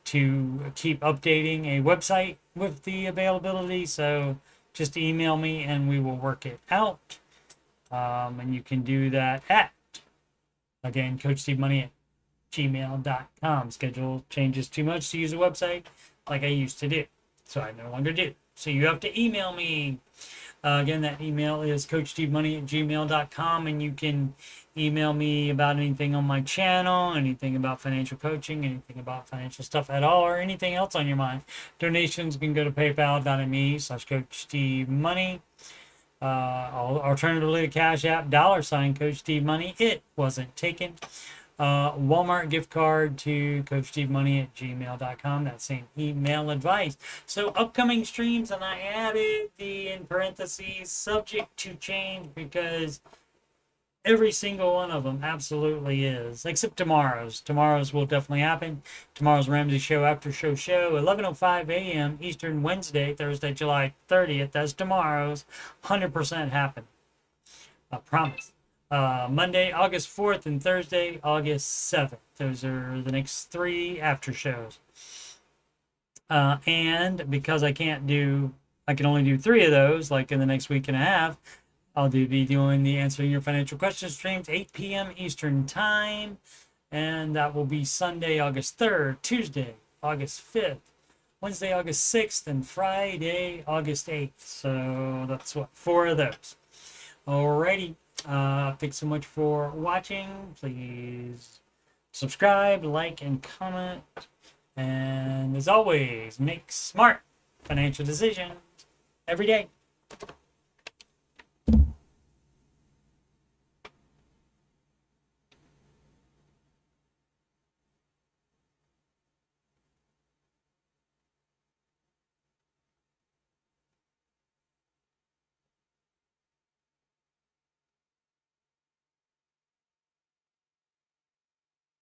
to keep updating a website with the availability. So just email me and we will work it out. And you can do that at, again, coachstevemoney@gmail.com. Schedule changes too much to use a website like I used to do. So I no longer do. So you have to email me. Again, that email is coachstevemoney@gmail.com, and you can email me about anything on my channel, anything about financial coaching, anything about financial stuff at all, or anything else on your mind. Donations can go to paypal.me/coachstevemoney. Alternatively to CashApp, $CoachSteveMoney. It wasn't taken. Walmart gift card to coachstevemoney@gmail.com. That same email advice. So upcoming streams, and I added the in parentheses subject to change because every single one of them absolutely is, except tomorrow's. Tomorrow's will definitely happen. Tomorrow's Ramsey Show After Show 11:05 a.m. Eastern, Thursday, July 30th. That's tomorrow's. 100% happen. I promise. Monday, August 4th, and Thursday, August 7th. Those are the next 3 after shows. And because I can only do 3 of those, like in the next week and a half, I'll be doing the Answering Your Financial Questions streams, 8 p.m. Eastern Time. And that will be Sunday, August 3rd, Tuesday, August 5th, Wednesday, August 6th, and Friday, August 8th. So that's 4 of those. Alrighty. Thanks so much for watching. Please subscribe, like, and comment. And as always, make smart financial decisions every day.